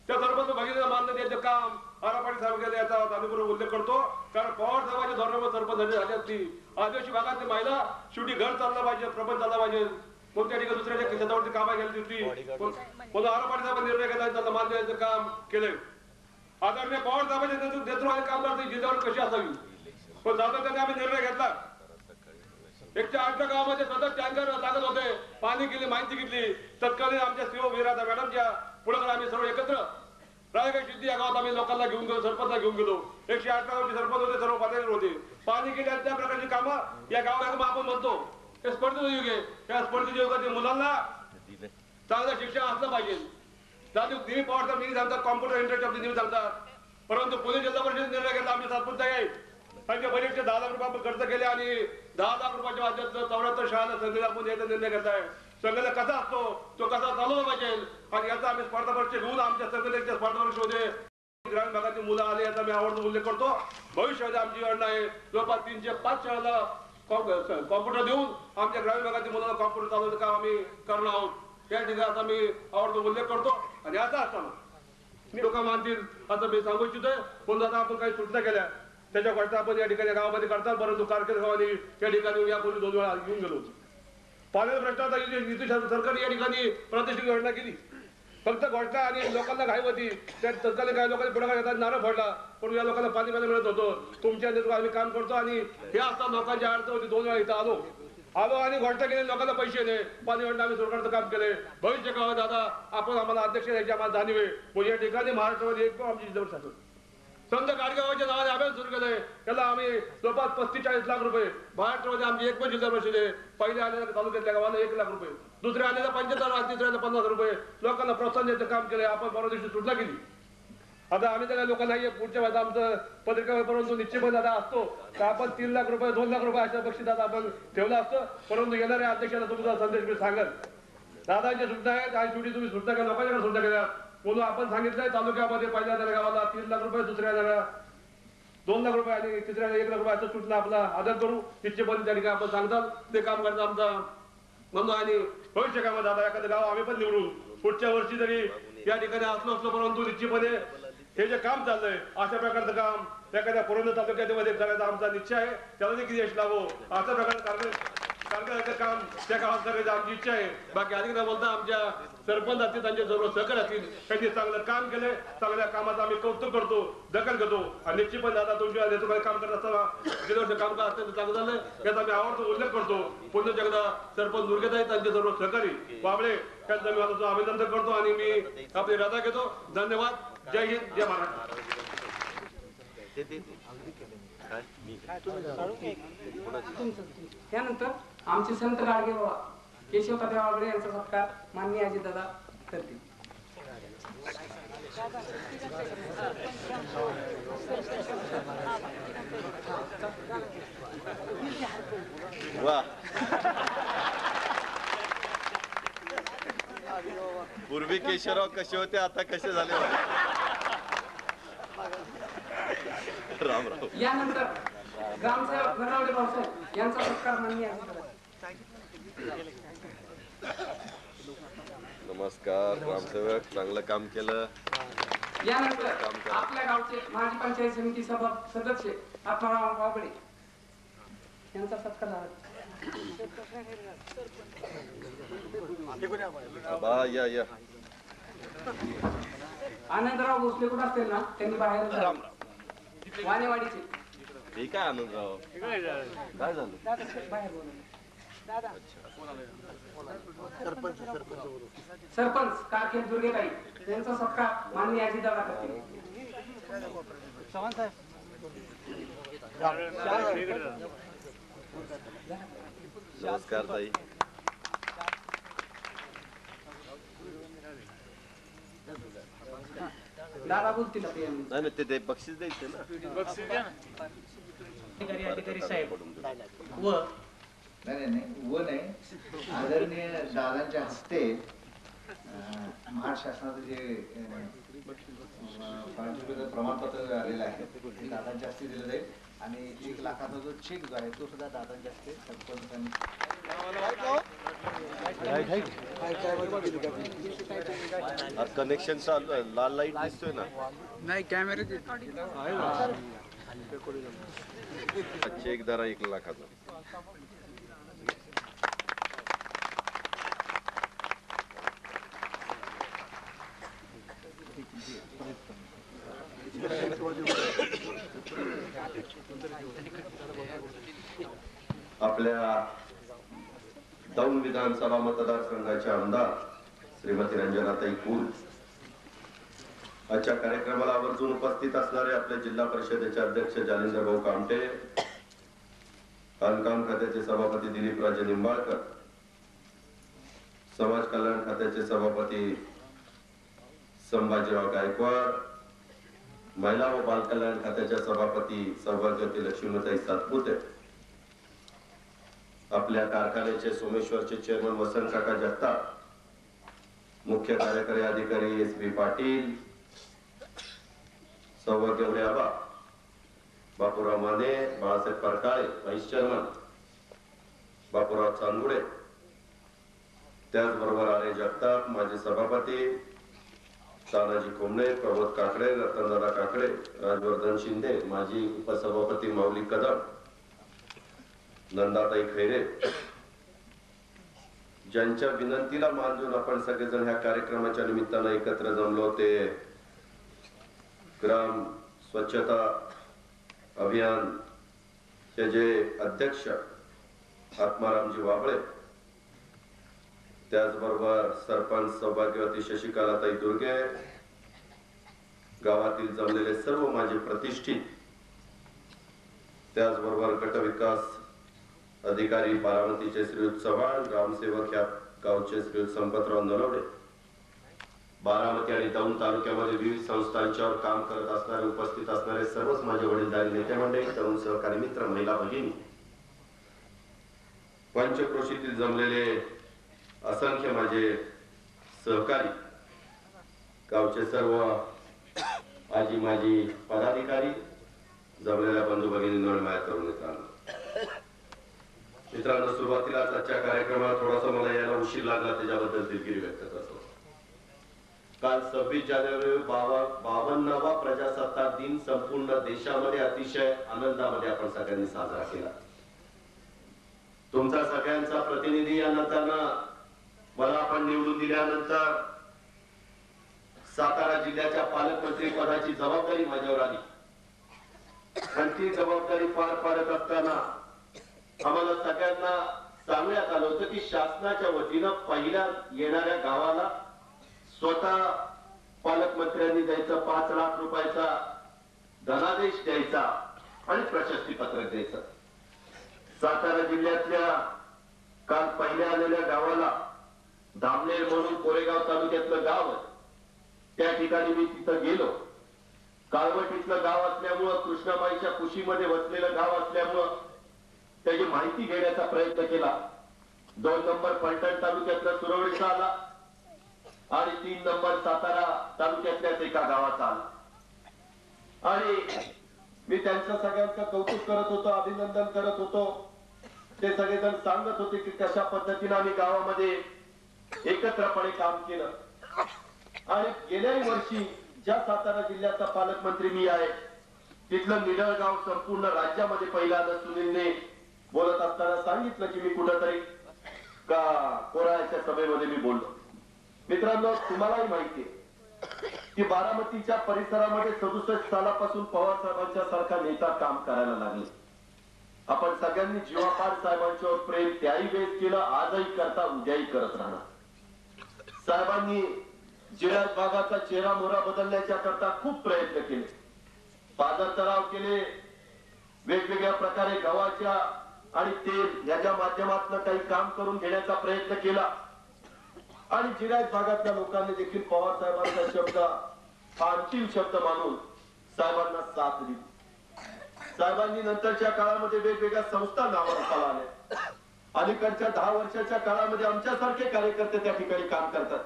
त्या सरपंच भगिनीला मानधन द्यायचं काम आरापाडी साहेब केलं, याचा जाणीवपूर्वक उल्लेख करतो. कारण पवार साहेबांच्या धोरणामुळे सरपंच झाली असती. आदिवासी भागातली महिला शेवटी घर चाललं पाहिजे, प्रपंच चालला पाहिजे, मग त्या ठिकाणी दुसऱ्याच्या शेतावरती कामा गेली होती, म्हणून आरापाडी साहेबांनी निर्णय घेतला, त्यांना मान द्यायचं काम केलंय. आदरणीय पवार साहेबांच्या नेतृत्वाखाली काम करते जिल्ह्यावर कशी असावी, पण सातत्याने आम्ही निर्णय घेतला. 108 गावामध्ये सतत टँकर लागत होते, पाणी केली, माहिती घेतली. तत्कालीन आमच्या सीओ विराधा मॅडमच्या पुढे आम्ही सर्व एकत्र रायगड सिद्धी या गावात आम्ही लोकांना घेऊन गेलो, सरपंचला घेऊन गेलो. 108 गावाचे सरपंच होते, सर्व पातळीवर होते. पाणी केली त्या प्रकारची कामं या गावाला आपण म्हणतो हे स्पर्धेचं युग आहे. या स्पर्धेच्या युगातील मुलांना चांगलं शिक्षण असलं पाहिजे. दिलीप पवार साहेब नेहमी सांगतात कॉम्प्युटर इंटरनेट नेहमी सांगतात, परंतु पुणे जिल्हा परिषद निर्णय घेतला. आमच्या सातपुरताई आहे, त्यांच्या बजेटचे 10 लाख रुपये आपण खर्च केले आणि 10 लाख रुपयाच्या माध्यमातून 74 शाळांना संधी आपण याचा निर्णय घेताय. संघटना कसा असतो तो कसा चालवला पाहिजे आणि याचा आम्ही स्पर्धा परीक्षा घेऊन आमच्या संघटनेच्या स्पर्धा परीक्षेमध्ये ग्रामीण भागातील मुलं आले, याचा मी आवर्जून उल्लेख करतो. भविष्यामध्ये आमची योजना आहे जवळपास 305 शाळांना कॉम्प्युटर देऊन आमच्या ग्रामीण भागातील मुलांना कॉम्प्युटर चालवण्याचं काम आम्ही करणार आहोत. या ठिकाणी मी आवर्जून उल्लेख करतो. आणि आता असताना लोक मानतील असं मी सांगू इच्छितोय. पण आता आपण काही सूचना केल्या त्याच्या घटना आपण या ठिकाणी गावामध्ये करतात, परंतु कारकेर गावाने या ठिकाणी यापूर्वी 2 वेळा येऊन गेलो. पाण्याचा प्रश्न आता युती सरकारने या ठिकाणी प्रादेशिक घोषणा केली. फक्त घोषणा आणि लोकांना घाई होती. त्या तत्कालीन काही लोकांनी पुढे येतात नारळ फोडला, पण या लोकांना पाणी मिळत होतं. तुमच्या नेतृत्वात आम्ही काम करतो आणि हे असता लोकांची अडचण होती. 2 वेळा इथं आलो आणि घोषणा केली, लोकांना पैसे नाही, पाणी वाटणं आम्ही सरकारचं काम केलंय. भविष्य काळात दादा आपण आम्हाला अध्यक्ष यायची आम्हाला जाणीव आहे. म्हणजे या ठिकाणी महाराष्ट्रामध्ये एक आमची जिल्ह्यावर शासन संत गाडगेबाबांच्या नावाने अभियान सुरू केलंय. त्याला आम्ही जवळपास 35-40 लाख रुपये महाराष्ट्रामध्ये आमची एक पण जिल्हा परिषद आहे. पहिल्या आलेल्या तालुक्यातल्या गावाला 1 लाख रुपये, दुसऱ्या आलेल्या 75, तिसऱ्याला 50 रुपये लोकांना प्रोत्साहन द्यायचं काम केलंय. आपण परवा दिवशी सूचना केली. आता आम्ही त्याला लोकांना पुढच्या वेळेस आमचं पत्रिका, परंतु निश्चितपणे दादा असतो तर आपण 3 लाख रुपये 2 लाख रुपये अशा बक्षीस दादा आपण ठेवलं असतं. परंतु येणाऱ्या अध्यक्षाला तुमचा संदेश मी सांगेल, दादांच्या सूचना आहेत आणि शेवटी तुम्ही सूचना केल्या, लोकांच्या सूचना केल्या. म्हणून आपण सांगितलंय तालुक्यामध्ये पहिल्या गावाला 3 लाख रुपये, दुसऱ्या 2 लाख रुपये आणि तिसऱ्या 1 लाख रुपये असं सूचना आपला आदर करू. निश्चितपणे त्या ठिकाणी आपण सांगतात ते काम करायचं आमचा म्हणून. आणि भविष्य कामात दादा एखादं गाव आम्ही पण निवडून पुढच्या वर्षी जरी या ठिकाणी असलो, परंतु निश्चितपणे हे जे काम चाललंय अशा प्रकारचं काम एखाद्या पुरंदर तालुक्यामध्ये करायचा आमचा निश्चय आहे. त्याला देखील यश लावो अशा प्रकारे कारखान्याचं काम त्या गावात करायची आमची इच्छा आहे. बाकी अधिक न बोलता आमच्या सरपंच असतील, त्यांचे सर्व सहकारी असतील, त्यांनी चांगलं काम केलंय. चांगल्या कामाचं आम्ही कौतुक करतो, दखल घेतो. आणि निश्चितपणे दादा तुमच्या नेतृत्वाखाली काम करत असताना गेल्या वर्षी काम करत असताना चांगलं झालं, याचा आम्ही आवडतो उल्लेख करतो. पुन्हा एकदा सरपंच दुर्गेताई, त्यांचे सर्व सहकारी बाबळे त्यांचं मी माझं अभिनंदन करतो आणि मी आपली रजा घेतो. धन्यवाद. जय हिंद, जय महाराष्ट्र. त्यानंतर आमचे संत गाडगे बाबा केशव तात्या वागडे यांचा सत्कार माननीय अजितदादा करतील. वा, पूर्वी केशवराव कसे होते, आता कसे झाले. राम राम. यानंतर ग्रामसेवक नरवडे भाऊसाहेब यांचा सत्कार माननीय अजितदादा. नमस्कार ग्रामसेवक, चांगलं काम केलं. यानंतर आपल्या गावचे माजी पंचायत समिती सभा सदस्य आत्माराम वागडे यांचा सत्कार झाला. बा या या. आनंदराव भोसले कुठं असतील ना, त्यांनी बाहेर वानेवाडीचे ठीक आहे आनंदराव. काय झालं. बाहेर बोलवले. सरपंच कारखेल दुर्गेताई यांचा सत्कार माननीय अजितदादा करतील. नमस्कार ताई. दादा बोलतील आता यांनी. नाही नाही, ते बक्षीस द्यायचे ना. अधिकारी साहेब व नाही व नाही, आदरणीय दादांच्या हस्ते महाराष्ट्र शासनाचं जे प्रमाणपत्र आलेलं आहे ते दादांच्या हस्ते दिलं जाईल. आणि 1 लाखाचा जो चेक जो आहे तो सुद्धा दादांच्या हस्ते सरपंचांनी. कनेक्शन चालू आहे, लाल लाईट दिसतोय ना. नाही कॅमेरे चेक धरा 1 लाखाचा. आपल्या दौंड विधानसभा मतदारसंघाचे आमदार श्रीमती रंजनाताई कुल, आजच्या कार्यक्रमाला आवर्जून उपस्थित असणारे आपल्या जिल्हा परिषदेचे अध्यक्ष जालिंदर भाऊ कामटे, बांधकाम खात्याचे सभापती दिलीपराजे निंबाळकर, समाज कल्याण खात्याचे सभापती संभाजीराव गायकवाड, महिला व बालकल्याण खात्याच्या सभापती सौभाग्यवती लक्ष्मीताई सातपुते, आपल्या कारखान्याचे सोमेश्वरचे चेअरमन वसंत काका जगताप, मुख्य कार्यकारी अधिकारी एस.बी. पाटील, सौभाग्यवती आबा, बापूराव माने, बाळासाहेब परकाळे, व्हाईस चेअरमन बापूराव चांदुडे, त्याचबरोबर आर्य जगताप, माजी सभापती तानाजी कोंबडे, प्रमोद काकडे, रतनदादा काकडे, राजवर्धन शिंदे, माजी उपसभापती माऊली कदम, नंदाताई खैरे, ज्यांच्या विनंतीला मान देऊन आपण सगळेजण ह्या कार्यक्रमाच्या निमित्तानं एकत्र जमलो ते ग्राम स्वच्छता अभियान चे जे अध्यक्ष आत्मारामजी वाबळे, त्याचबरोबर सरपंच सौभाग्यवती शशिकलाताई दुर्गे, गावातील जमलेले सर्व माझे प्रतिष्ठित, त्याचबरोबर गट विकास अधिकारी बारामतीचे श्रीयुत चव्हाण, ग्रामसेवक या गावचे श्रीयुत संपतराव नलवडे, बारामती आणि दौंड तालुक्यामध्ये विविध संस्थांच्यावर काम करत असणारे उपस्थित असणारे सर्वच माझे वडीलधारी नेते मंडळी, तरुण सहकारी मित्र, महिला भगिनी, पंचक्रोशीतील जमलेले असंख्य माझे सहकारी, गावचे सर्व आजी माजी पदाधिकारी, जमलेल्या बंधू भगिनी, माझ्या तरुण मित्रांनो, सुरुवातीलाच आजच्या कार्यक्रमाला थोडासा मला यायला उशीर लागला, त्याच्याबद्दल दिलगिरी व्यक्त करतो. काल 26 जानेवारी 52वा प्रजासत्ताक दिन संपूर्ण देशामध्ये अतिशय आनंदामध्ये आपण सगळ्यांनी साजरा केला. तुमचा सगळ्यांचा प्रतिनिधी या नात्यानं मला आपण निवडून दिल्यानंतर सातारा जिल्ह्याच्या पालकमंत्री पदाची जबाबदारी माझ्यावर आली. आणि ती जबाबदारी पार पाडत असताना आम्हाला सगळ्यांना सांगण्यात आलं होतं की शासनाच्या वतीनं पहिल्या येणाऱ्या गावाला स्वतः पालकमंत्र्यांनी द्यायचं 5 लाख रुपयाचा धनादेश द्यायचा आणि प्रशस्ती पत्रक द्यायचं. सातारा जिल्ह्यातल्या काल पहिल्या आलेल्या गावाला धामनेर म्हणून कोरेगाव तालुक्यातलं गाव आहे. त्या ठिकाणी मी तिथं गेलो. काळवटीतलं गाव असल्यामुळं, कृष्णाबाईच्या कुशीमध्ये वसलेलं गाव असल्यामुळं त्याची माहिती घेण्याचा प्रयत्न केला. 2 नंबर फलटण तालुक्यातला सुरवडीचा आला आणि 3 नंबर सातारा तालुक्यातल्याच एका गावाचा आला. आणि मी त्यांचं सगळ्यांचं कौतुक करत होतो, अभिनंदन करत होतो. ते सगळेजण सांगत होते की कशा पद्धतीने आम्ही गावामध्ये एकत्रपणे काम केलं. आणि गेल्याही वर्षी ज्या सातारा जिल्ह्याचा पालकमंत्री मी आहे तिथलं निडळगाव संपूर्ण राज्यामध्ये पहिल्यांदा सुनीलने बोलत असताना सांगितलं की मी कुठंतरी कोराळ्याच्या सभेमध्ये मी बोललो. मित्रांनो, तुम्हालाही माहितीये की बारामतीच्या परिसरामध्ये 67 सालापासून पवार साहेबांच्या सारखा नेता काम करायला लागले. आपण सगळ्यांनी जीवापाड साहेबांच्यावर प्रेम त्याही वेळेस केलं, आजही करता, उद्याही करत राहणार. साहेबांनी जिरायत भागाचा चेहरा मोहरा बदलण्याच्या करता खूप प्रयत्न केले, पादर तराव केले, वेगवेगळ्या प्रकारे गव्हाच्या आणि तेल याच्या माध्यमातून काही काम करून घेण्याचा प्रयत्न केला. आणि जिरायत भागातल्या लोकांनी देखील पवार साहेबांचा शब्द हा अंतिम शब्द मानून साहेबांना साथ दिली. साहेबांनी नंतरच्या काळामध्ये वेगवेगळ्या संस्था नावारूपाला आल्या. अलीकडच्या 10 वर्षाच्या काळामध्ये आमच्यासारखे कार्यकर्ते त्या ठिकाणी काम करतात.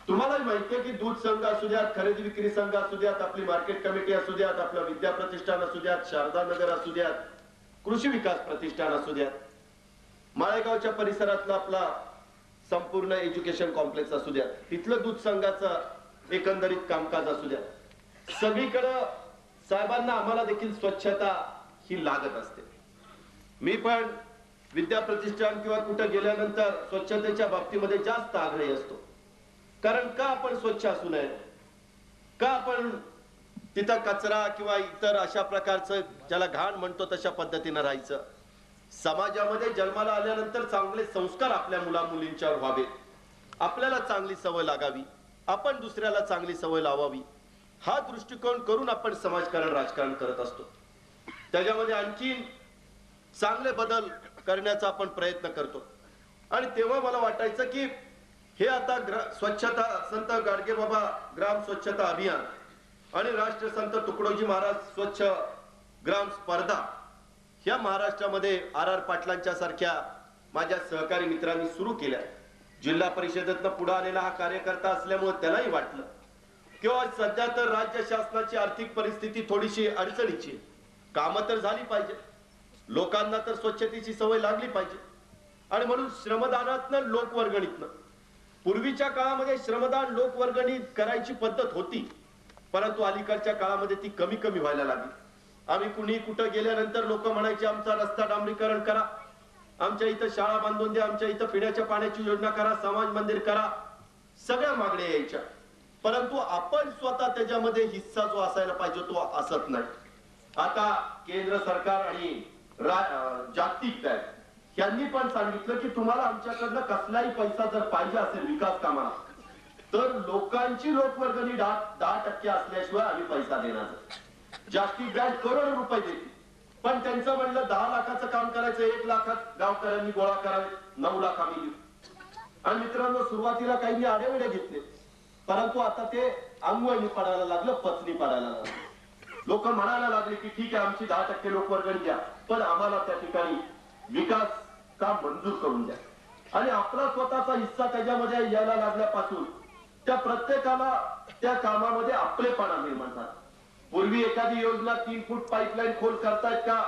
तुम्हालाही माहितीये की दूध संघ असू द्यात, खरेदी विक्री संघ असू द्यात, आपली मार्केट कमिटी असू द्यात, आपलं विद्या प्रतिष्ठान असू द्यात, शारदा नगर असू द्यात, कृषी विकास प्रतिष्ठान असू द्यात, माळेगावच्या परिसरातला आपला संपूर्ण एज्युकेशन कॉम्प्लेक्स असू द्या, तिथलं दूध संघाचं एकंदरीत कामकाज असू द्या, सगळीकडं साहेबांना आम्हाला देखील स्वच्छता ही लागत असते. मी पण विद्या प्रतिष्ठान किंवा कुठं गेल्यानंतर स्वच्छतेच्या बाबतीमध्ये जास्त आग्रही असतो. कारण का आपण स्वच्छ असू नये, का आपण तिथं कचरा किंवा इतर अशा प्रकारचं ज्याला घाण म्हणतो तशा पद्धतीनं राहायचं. समाजामध्ये जन्माला आल्यानंतर चांगले संस्कार आपल्या मुला मुलींच्यावर व्हावे, आपल्याला चांगली सवय लागावी, आपण दुसऱ्याला चांगली सवय लावावी, हा दृष्टिकोन करून आपण समाजकारण राजकारण करत असतो. त्याच्यामध्ये आणखी चांगले बदल करण्याचा आपण प्रयत्न करतो. आणि तेव्हा मला वाटायचं की हे आता स्वच्छता संत गाडगेबाबा ग्राम स्वच्छता अभियान आणि राष्ट्रसंत तुकडोजी महाराज स्वच्छ ग्राम स्पर्धा ह्या महाराष्ट्रामध्ये RR पाटलांच्या सारख्या माझ्या सहकारी मित्रांनी सुरू केल्या. जिल्हा परिषदेतनं पुढे आलेला हा कार्यकर्ता असल्यामुळे त्यालाही वाटलं किंवा सध्या तर राज्य शासनाची आर्थिक परिस्थिती थोडीशी अडचणीची, कामं तर झाली पाहिजे, लोकांना तर स्वच्छतेची सवय लागली पाहिजे. आणि म्हणून श्रमदानातनं लोकवर्गणीतनं, पूर्वीच्या काळामध्ये श्रमदान लोकवर्गणी करायची पद्धत होती, परंतु अलीकडच्या काळामध्ये ती कमी कमी व्हायला लागली. आम्ही कुणी कुठं गेल्यानंतर लोक म्हणायचे आमचा रस्ता डांबरीकरण करा, आमच्या इथं शाळा बांधून द्या, आमच्या इथं पिण्याच्या पाण्याची योजना करा, समाज मंदिर करा, सगळ्या मागण्या यायच्या. परंतु आपण स्वतः त्याच्यामध्ये हिस्सा जो असायला पाहिजे तो असत नाही. आता केंद्र सरकार आणि जागतिक बँक यांनी पण सांगितलं की तुम्हाला आमच्याकडनं कसलाही पैसा जर पाहिजे असेल विकास कामाला तर लोकांची लोकवर्गणी 10% असल्याशिवाय आम्ही पैसा देणार नाही. जागतिक बँक करोड रुपये देते, पण त्यांचं म्हणलं 10 लाखाचं काम करायचं 1 लाखात गावकऱ्यांनी गोळा करावे, 9 लाख आम्ही देऊ. आणि मित्रांनो, सुरुवातीला काही आडेवेडे घेतले, परंतु आता ते अंगवळणी पडायला लागलं, पचनी पडायला लागलं. लोक म्हणायला लागले की ठीक आहे आमची 10% लोकवर्गणी द्या, पण आम्हाला त्या ठिकाणी विकास काम मंजूर करून द्या. आणि आपला स्वतःचा हिस्सा त्याच्यामध्ये यायला लागल्यापासून त्या प्रत्येकाला त्या कामामध्ये आपलेपणा निर्माण झाला. पूर्वी एखादी योजना 3 फूट पाईपलाईन खोल करतायत का,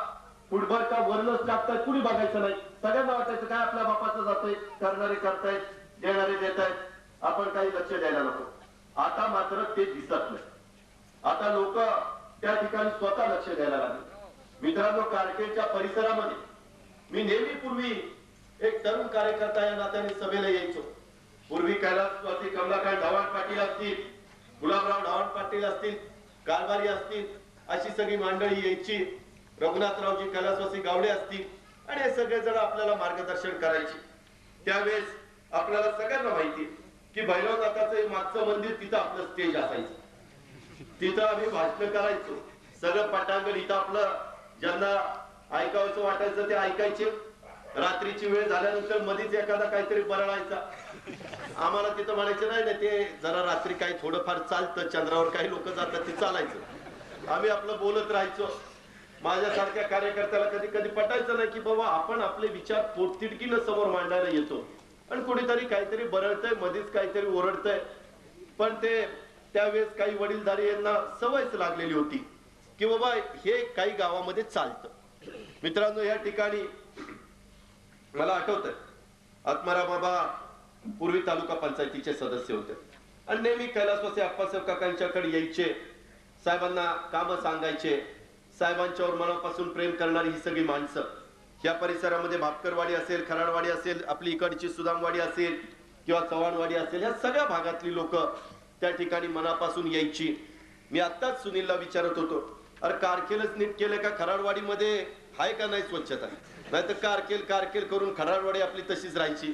फुटभर का वरनच टाकतायत, कुणी बघायचं नाही. सगळ्यांना वाटायचं काय आपल्या बापाचं जातंय, करणारे करतायत, देणारे देत आहेत, आपण काही लक्ष द्यायला नको. आता मात्र ते दिसत नाही. आता लोक त्या ठिकाणी स्वतः लक्ष द्यायला लागले. मित्रांनो, कारकेडच्या परिसरामध्ये मी नेहमी पूर्वी एक तरुण कार्यकर्ता या नात्याने सभेला यायचो. पूर्वी कैलासवासी कमलाकांत ढवाण पाटील असतील, गुलाबराव ढवाण पाटील असतील, कारभारी असतील, अशी सगळी मंडळी यायची. रघुनाथरावजी कैलासवासी गावडे असतील आणि हे सगळेजण आपल्याला मार्गदर्शन करायचे. त्यावेळेस आपल्याला सगळ्यांना माहिती की भैरवनाथाचं मागचं मंदिर तिथं आपलं स्टेज असायचं. तिथं आम्ही भाषण करायचो. सगळं पटांगण इथं आपलं ज्यांना ऐकावंसं वाटायचं ते ऐकायचे. रात्रीची वेळ झाल्यानंतर मधीच एखादा काहीतरी बरळायचा. आम्हाला तिथं म्हणायचं नाही ना, ते जरा रात्री काही थोडंफार चालतं, चंद्रावर काही लोक जातात ते चालायचं. आम्ही आपलं बोलत राहायचो. माझ्यासारख्या कार्यकर्त्याला कधी कधी पटायचं नाही की बाबा आपण आपले विचार पोटतिडकीनं समोर मांडायला येतो आणि कुणीतरी काहीतरी बरळतंय, मधीच काहीतरी ओरडतंय. पण ते त्यावेळेस काही वडीलधारी यांना सवयच लागलेली होती की बाबा हे काही गावामध्ये चालतं. मित्रांनो, या ठिकाणी मला आठवतंय आत्माराम बाबा पूर्वी तालुका पंचायतीचे सदस्य होते आणि नेहमी कैलासवासी अप्पासाहेब काकांच्याकडे यायचे. साहेबांना कामं सांगायचे. साहेबांच्यावर मनापासून प्रेम करणारी ही सगळी माणसं या परिसरामध्ये भापकरवाडी असेल, खराडवाडी असेल, आपली इकडची सुदामवाडी असेल किंवा चव्हाणवाडी असेल, या सगळ्या भागातली लोक त्या ठिकाणी मनापासून यायची. मी आत्ताच सुनीलला विचारत होतो, अरे कारकेलच नीट केलं का? खराडवाडीमध्ये आहे का नाही स्वच्छता? नाही तर कारकेल करून खराडवाडी आपली तशीच राहायची.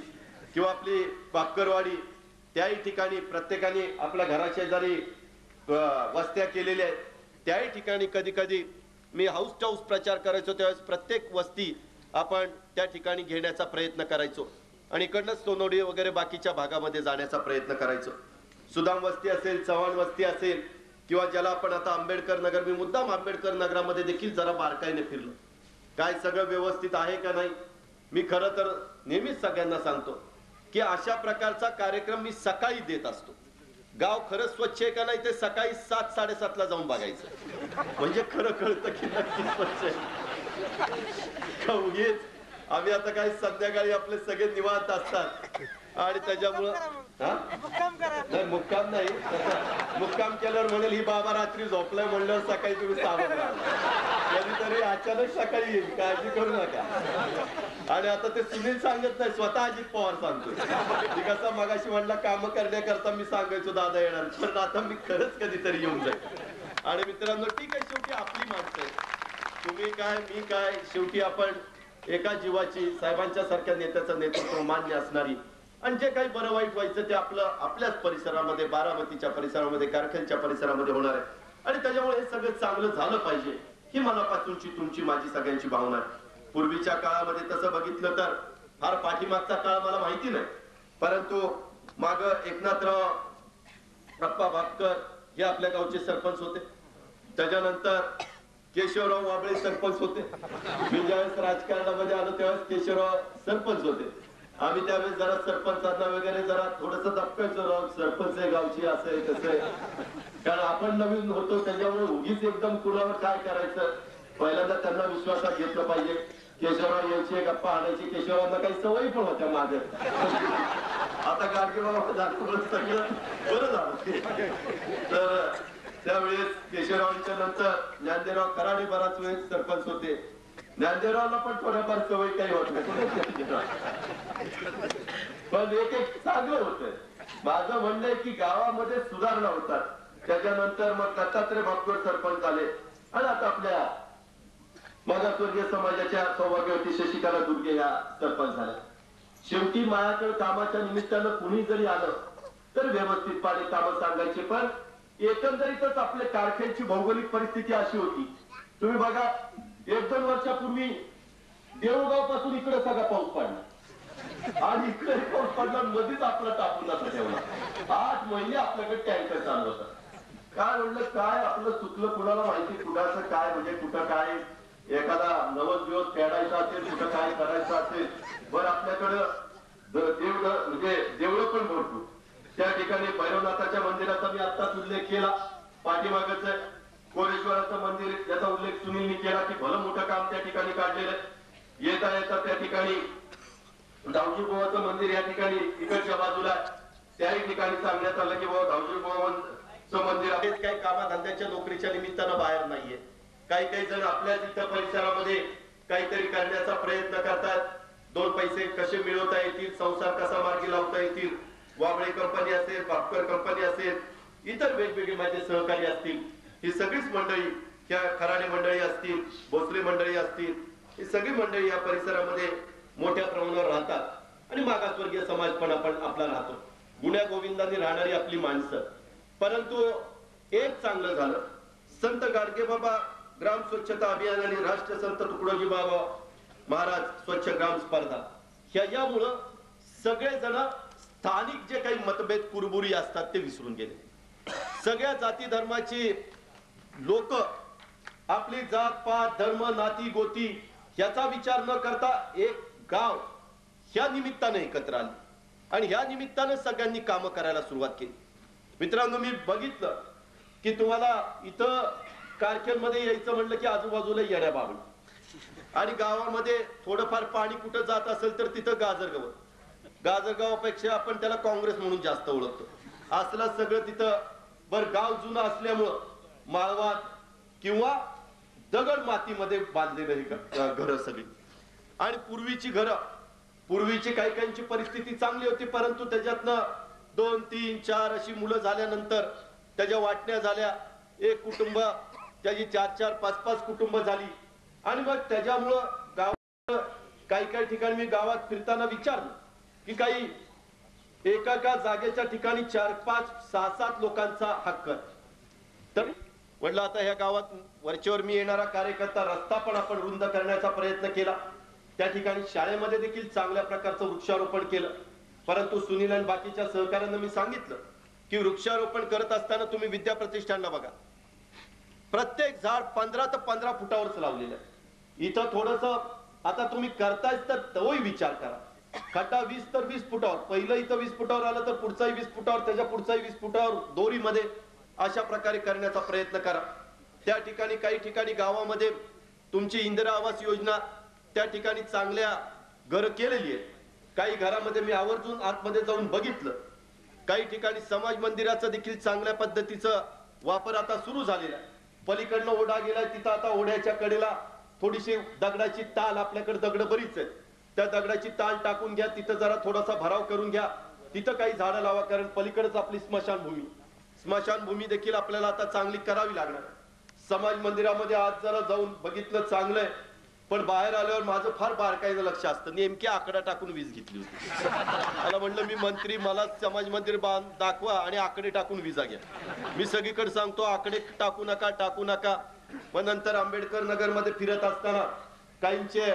किंवा आपली भापकरवाडी, त्याही ठिकाणी प्रत्येकाने आपल्या घराशेजारी वस्त्या केलेल्या आहेत. त्याही ठिकाणी कधी कधी मी हाऊस टाऊस प्रचार करायचो, त्यावेळेस प्रत्येक वस्ती आपण त्या ठिकाणी घेण्याचा प्रयत्न करायचो आणि इकडनंच सोनवडी वगैरे बाकीच्या भागामध्ये जाण्याचा प्रयत्न करायचो. सुदाम वस्ती असेल, चव्हाण वस्ती असेल किंवा ज्याला आपण आता आंबेडकर नगर, मी मुद्दाम आंबेडकर नगरामध्ये देखील जरा बारकाईने फिरलो. काय सगळं व्यवस्थित आहे का नाही? मी खरं तर नेहमीच सगळ्यांना सांगतो की अशा प्रकारचा कार्यक्रम मी सकाळी देत असतो. गाव खरं स्वच्छ आहे का नाही ते सकाळी 7-7:30 जाऊन बघायचं, म्हणजे खरं कळतं की नक्की स्वच्छ आहे. उगीच आम्ही आता काही संध्याकाळी आपले सगळे निवांत असतात आणि त्याच्यामुळं मुक्काम नाही, मुक्काम केल्यावर म्हणेल ही बाबा रात्री झोपलाय म्हणल्यावर सकाळी तुम्ही सावध राहा. कधीतरी अचानक सकाळी येईल, काळजी करू नका. आणि आता ते सुनील सांगत नाही, स्वतः अजित पवार सांगतोय. कसा मगाशी म्हणला काम करण्याकरता मी सांगायचो दादा येणार, पण आता मी खरंच कधीतरी येऊन जाईल. आणि मित्रांनो, ठीक आहे, शेवटी आपली माणसं आहे, तुम्ही काय मी काय, शेवटी आपण एका जीवाची, साहेबांच्या सारख्या नेत्याचं नेतृत्व मान्य असणारी, आणि जे काही बरं वाईट व्हायचं ते आपलं आपल्याच परिसरामध्ये, बारामतीच्या परिसरामध्ये, कारखेलच्या परिसरामध्ये होणार आहे. आणि त्याच्यामुळे हे सगळं चांगलं झालं पाहिजे ही मनापासूनची तुमची माझी सगळ्यांची भावना आहे. पूर्वीच्या काळामध्ये तसं बघितलं तर फार पाठीमागचा काळ मला माहिती नाही, परंतु माग एकनाथराव अप्पा भापकर हे आपल्या गावचे सरपंच होते. त्याच्यानंतर केशवराव वाबळे सरपंच होते. मी ज्यावेळेस राजकारणामध्ये आलो त्यावेळेस केशवराव सरपंच होते. आम्ही त्यावेळेस जरा सरपंचांना वगैरे जरा थोडस दबकायचो, सरपंच आहे गावची, असं आहे तसं आहे, कारण आपण नवीन होतो त्याच्यामुळे उगीच एकदम कुणावर काय करायचं. पहिल्यांदा त्यांना विश्वासात घेतलं पाहिजे. केशवराव यांची गप्पा आणायची, केशवरावांना काही सवयी पण होत्या मागे. आता गाडगेबाबा झालं सगळं बरं झालं. तर त्यावेळेस केशवरावांच्या नंतर ज्ञानदेवराव कराडे बराच वेळ सरपंच होते. ज्ञानदेवरावला पण थोड्याफार सवय काही होत नाही, पण एक चांगलं होतं. माझं म्हणणं आहे की गावामध्ये सुधारणा होतात. त्याच्यानंतर मग दत्तात्रय भापकर सरपंच आले आणि आता आपल्या मागासवर्गीय समाजाच्या सौभाग्यवती शशिकला दुर्गे या सरपंच झाल्या. शेवटी माझ्याकडे कामाच्या निमित्तानं कुणी जरी आलं तर व्यवस्थितपणे कामं सांगायचे. पण एकंदरीतच आपल्या कारखेलची भौगोलिक परिस्थिती अशी होती, तुम्ही बघा 1-2 वर्षापूर्वी देऊळगाव पासून इकडे सगळा पाऊस पडला आणि इकडे पाऊस पडला, मध्येच आपला टाकून असं ठेवला. 8 महिने आपल्याकडे टँकर चालू होता. काय म्हणलं, काय आपलं चुकलं कुणाला माहिती, कुणाचं काय, म्हणजे कुठं काय एखादा नवस दिवस फेडायचा असेल, कुठं काय करायचं असेल. बरं, आपल्याकडं देवळं म्हणजे देवळं पण भरपूर. त्या ठिकाणी भैरवनाथाच्या मंदिराचा मी आत्ताच उल्लेख केला, पाठीमागच आहे. कोरेश्वराचं मंदिर याचा उल्लेख सुनीलनी केला की भलं मोठं काम त्या ठिकाणी काढलेलं आहे. येता येता त्या ठिकाणी धावजी बुवाचं मंदिर या ठिकाणी इकडच्या बाजूला, त्याही ठिकाणी सांगण्यात आलं की बाबा धावजी बुवाचं मंदिर आहे. काही कामाधंद्याच्या नोकरीच्या निमित्तानं बाहेर नाहीये. काही जण आपल्याच इथं परिसरामध्ये काहीतरी करण्याचा प्रयत्न करतात. 2 पैसे कसे मिळवता येतील, संसार कसा मार्गी लावता येतील. वाबळे कंपनी असेल, भापकर कंपनी असेल, इतर वेगवेगळे माझे सहकारी असतील, ही सगळीच मंडळी, ह्या खराडे मंडळी असतील, भोसले मंडळी असतील, ही सगळी मंडळी या परिसरामध्ये मोठ्या प्रमाणावर राहतात आणि मागासवर्गीय समाज पण आपण आपला राहतो. गुण्या गोविंदांनी राहणारी आपली माणसं. परंतु एक चांगलं झालं, संत गाडगेबाबा ग्राम स्वच्छता अभियान आणि राष्ट्रसंत तुकडोजी बाबा महाराज स्वच्छ ग्राम स्पर्धा ह्यामुळं सगळेजण स्थानिक जे काही मतभेद कुरबुरी असतात ते विसरून गेले. सगळ्या जाती धर्माची लोक आपली जात पात धर्म नाती गोती याचा विचार न करता एक गाव ह्या निमित्ताने एकत्र आले आणि ह्या निमित्ताने सगळ्यांनी कामं करायला सुरुवात केली. मित्रांनो, मी बघितलं की तुम्हाला इथं कारखेलमध्ये यायचं म्हणलं की आजूबाजूला येण्या बाबी आणि गावामध्ये थोडंफार पाणी कुठं जात असेल तर तिथं गाजरगावापेक्षा आपण त्याला काँग्रेस म्हणून जास्त ओळखतो. असलं सगळं तिथं बर गाव जुनं असल्यामुळं माळवात किंवा दगड मातीमध्ये बांधलेलं हे घरं सगळी आणि पूर्वीची काही काहींची परिस्थिती चांगली होती, परंतु त्याच्यातनं 2, 3, 4 अशी मुलं झाल्यानंतर त्याच्या वाटण्या झाल्या, एक कुटुंब त्याची 4-4, 5-5 कुटुंब झाली आणि मग त्याच्यामुळं गाव काही ठिकाणी मी गावात फिरताना विचारलं की काही एका जागेच्या ठिकाणी 4, 5, 6, 7 लोकांचा हक्क आहे. तर म्हटलं आता ह्या गावात वरचेवर मी येणारा कार्यकर्ता रस्ता पण आपण रुंद करण्याचा प्रयत्न केला. त्या ठिकाणी शाळेमध्ये देखील चांगल्या प्रकारचं वृक्षारोपण केलं. परंतु सुनील आणि बाकीच्या सहकाऱ्यांना मी सांगितलं की वृक्षारोपण करत असताना तुम्ही विद्या प्रतिष्ठानला बघा, प्रत्येक झाड 15 ते 15 फुटावरच लावलेलं आहे. इथं थोडस आता तुम्ही करतायच तर तोही विचार करा. खड्डा 20 तर 20 फुटावर, पहिलं इथं 20 फुटावर आलं तर पुढचाही 20 फुटावर, त्याच्या पुढचाही 20 फुटावर दोरीमध्ये अशा प्रकारे करण्याचा प्रयत्न करा. त्या ठिकाणी काही ठिकाणी गावामध्ये तुमची इंदिरा आवास योजना त्या ठिकाणी चांगल्या घर केलेली आहे. काही घरामध्ये मी आवर्जून आतमध्ये जाऊन बघितलं. काही ठिकाणी समाज मंदिराचं देखील चांगल्या पद्धतीचं वापर आता सुरू झालेला आहे. पलीकडनं ओढा गेलाय, तिथं आता ओढ्याच्या कडेला थोडीशी दगडाची ताल, आपल्याकडे दगड बरीच आहेत, त्या दगडाची ताल टाकून घ्या, तिथं जरा थोडासा भराव करून घ्या, तिथं काही झाडं लावा. कारण पलीकडेच आपली स्मशानभूमी देखील आपल्याला आता चांगली करावी लागणार. समाज मंदिरामध्ये आज जरा जाऊन बघितलं, चांगलंय, पण बाहेर आल्यावर माझं फार बारकाईनं लक्ष असतं. नेमकी आकडा टाकून वीज घेतली होती. मला म्हणलं मी मंत्री, मला समाज मंदिर दाखवा आणि आकडे टाकून विजा घ्या. मी सगळीकडे सांगतो आकडे टाकू नका. पण नंतर आंबेडकर नगर मध्ये फिरत असताना काहींचे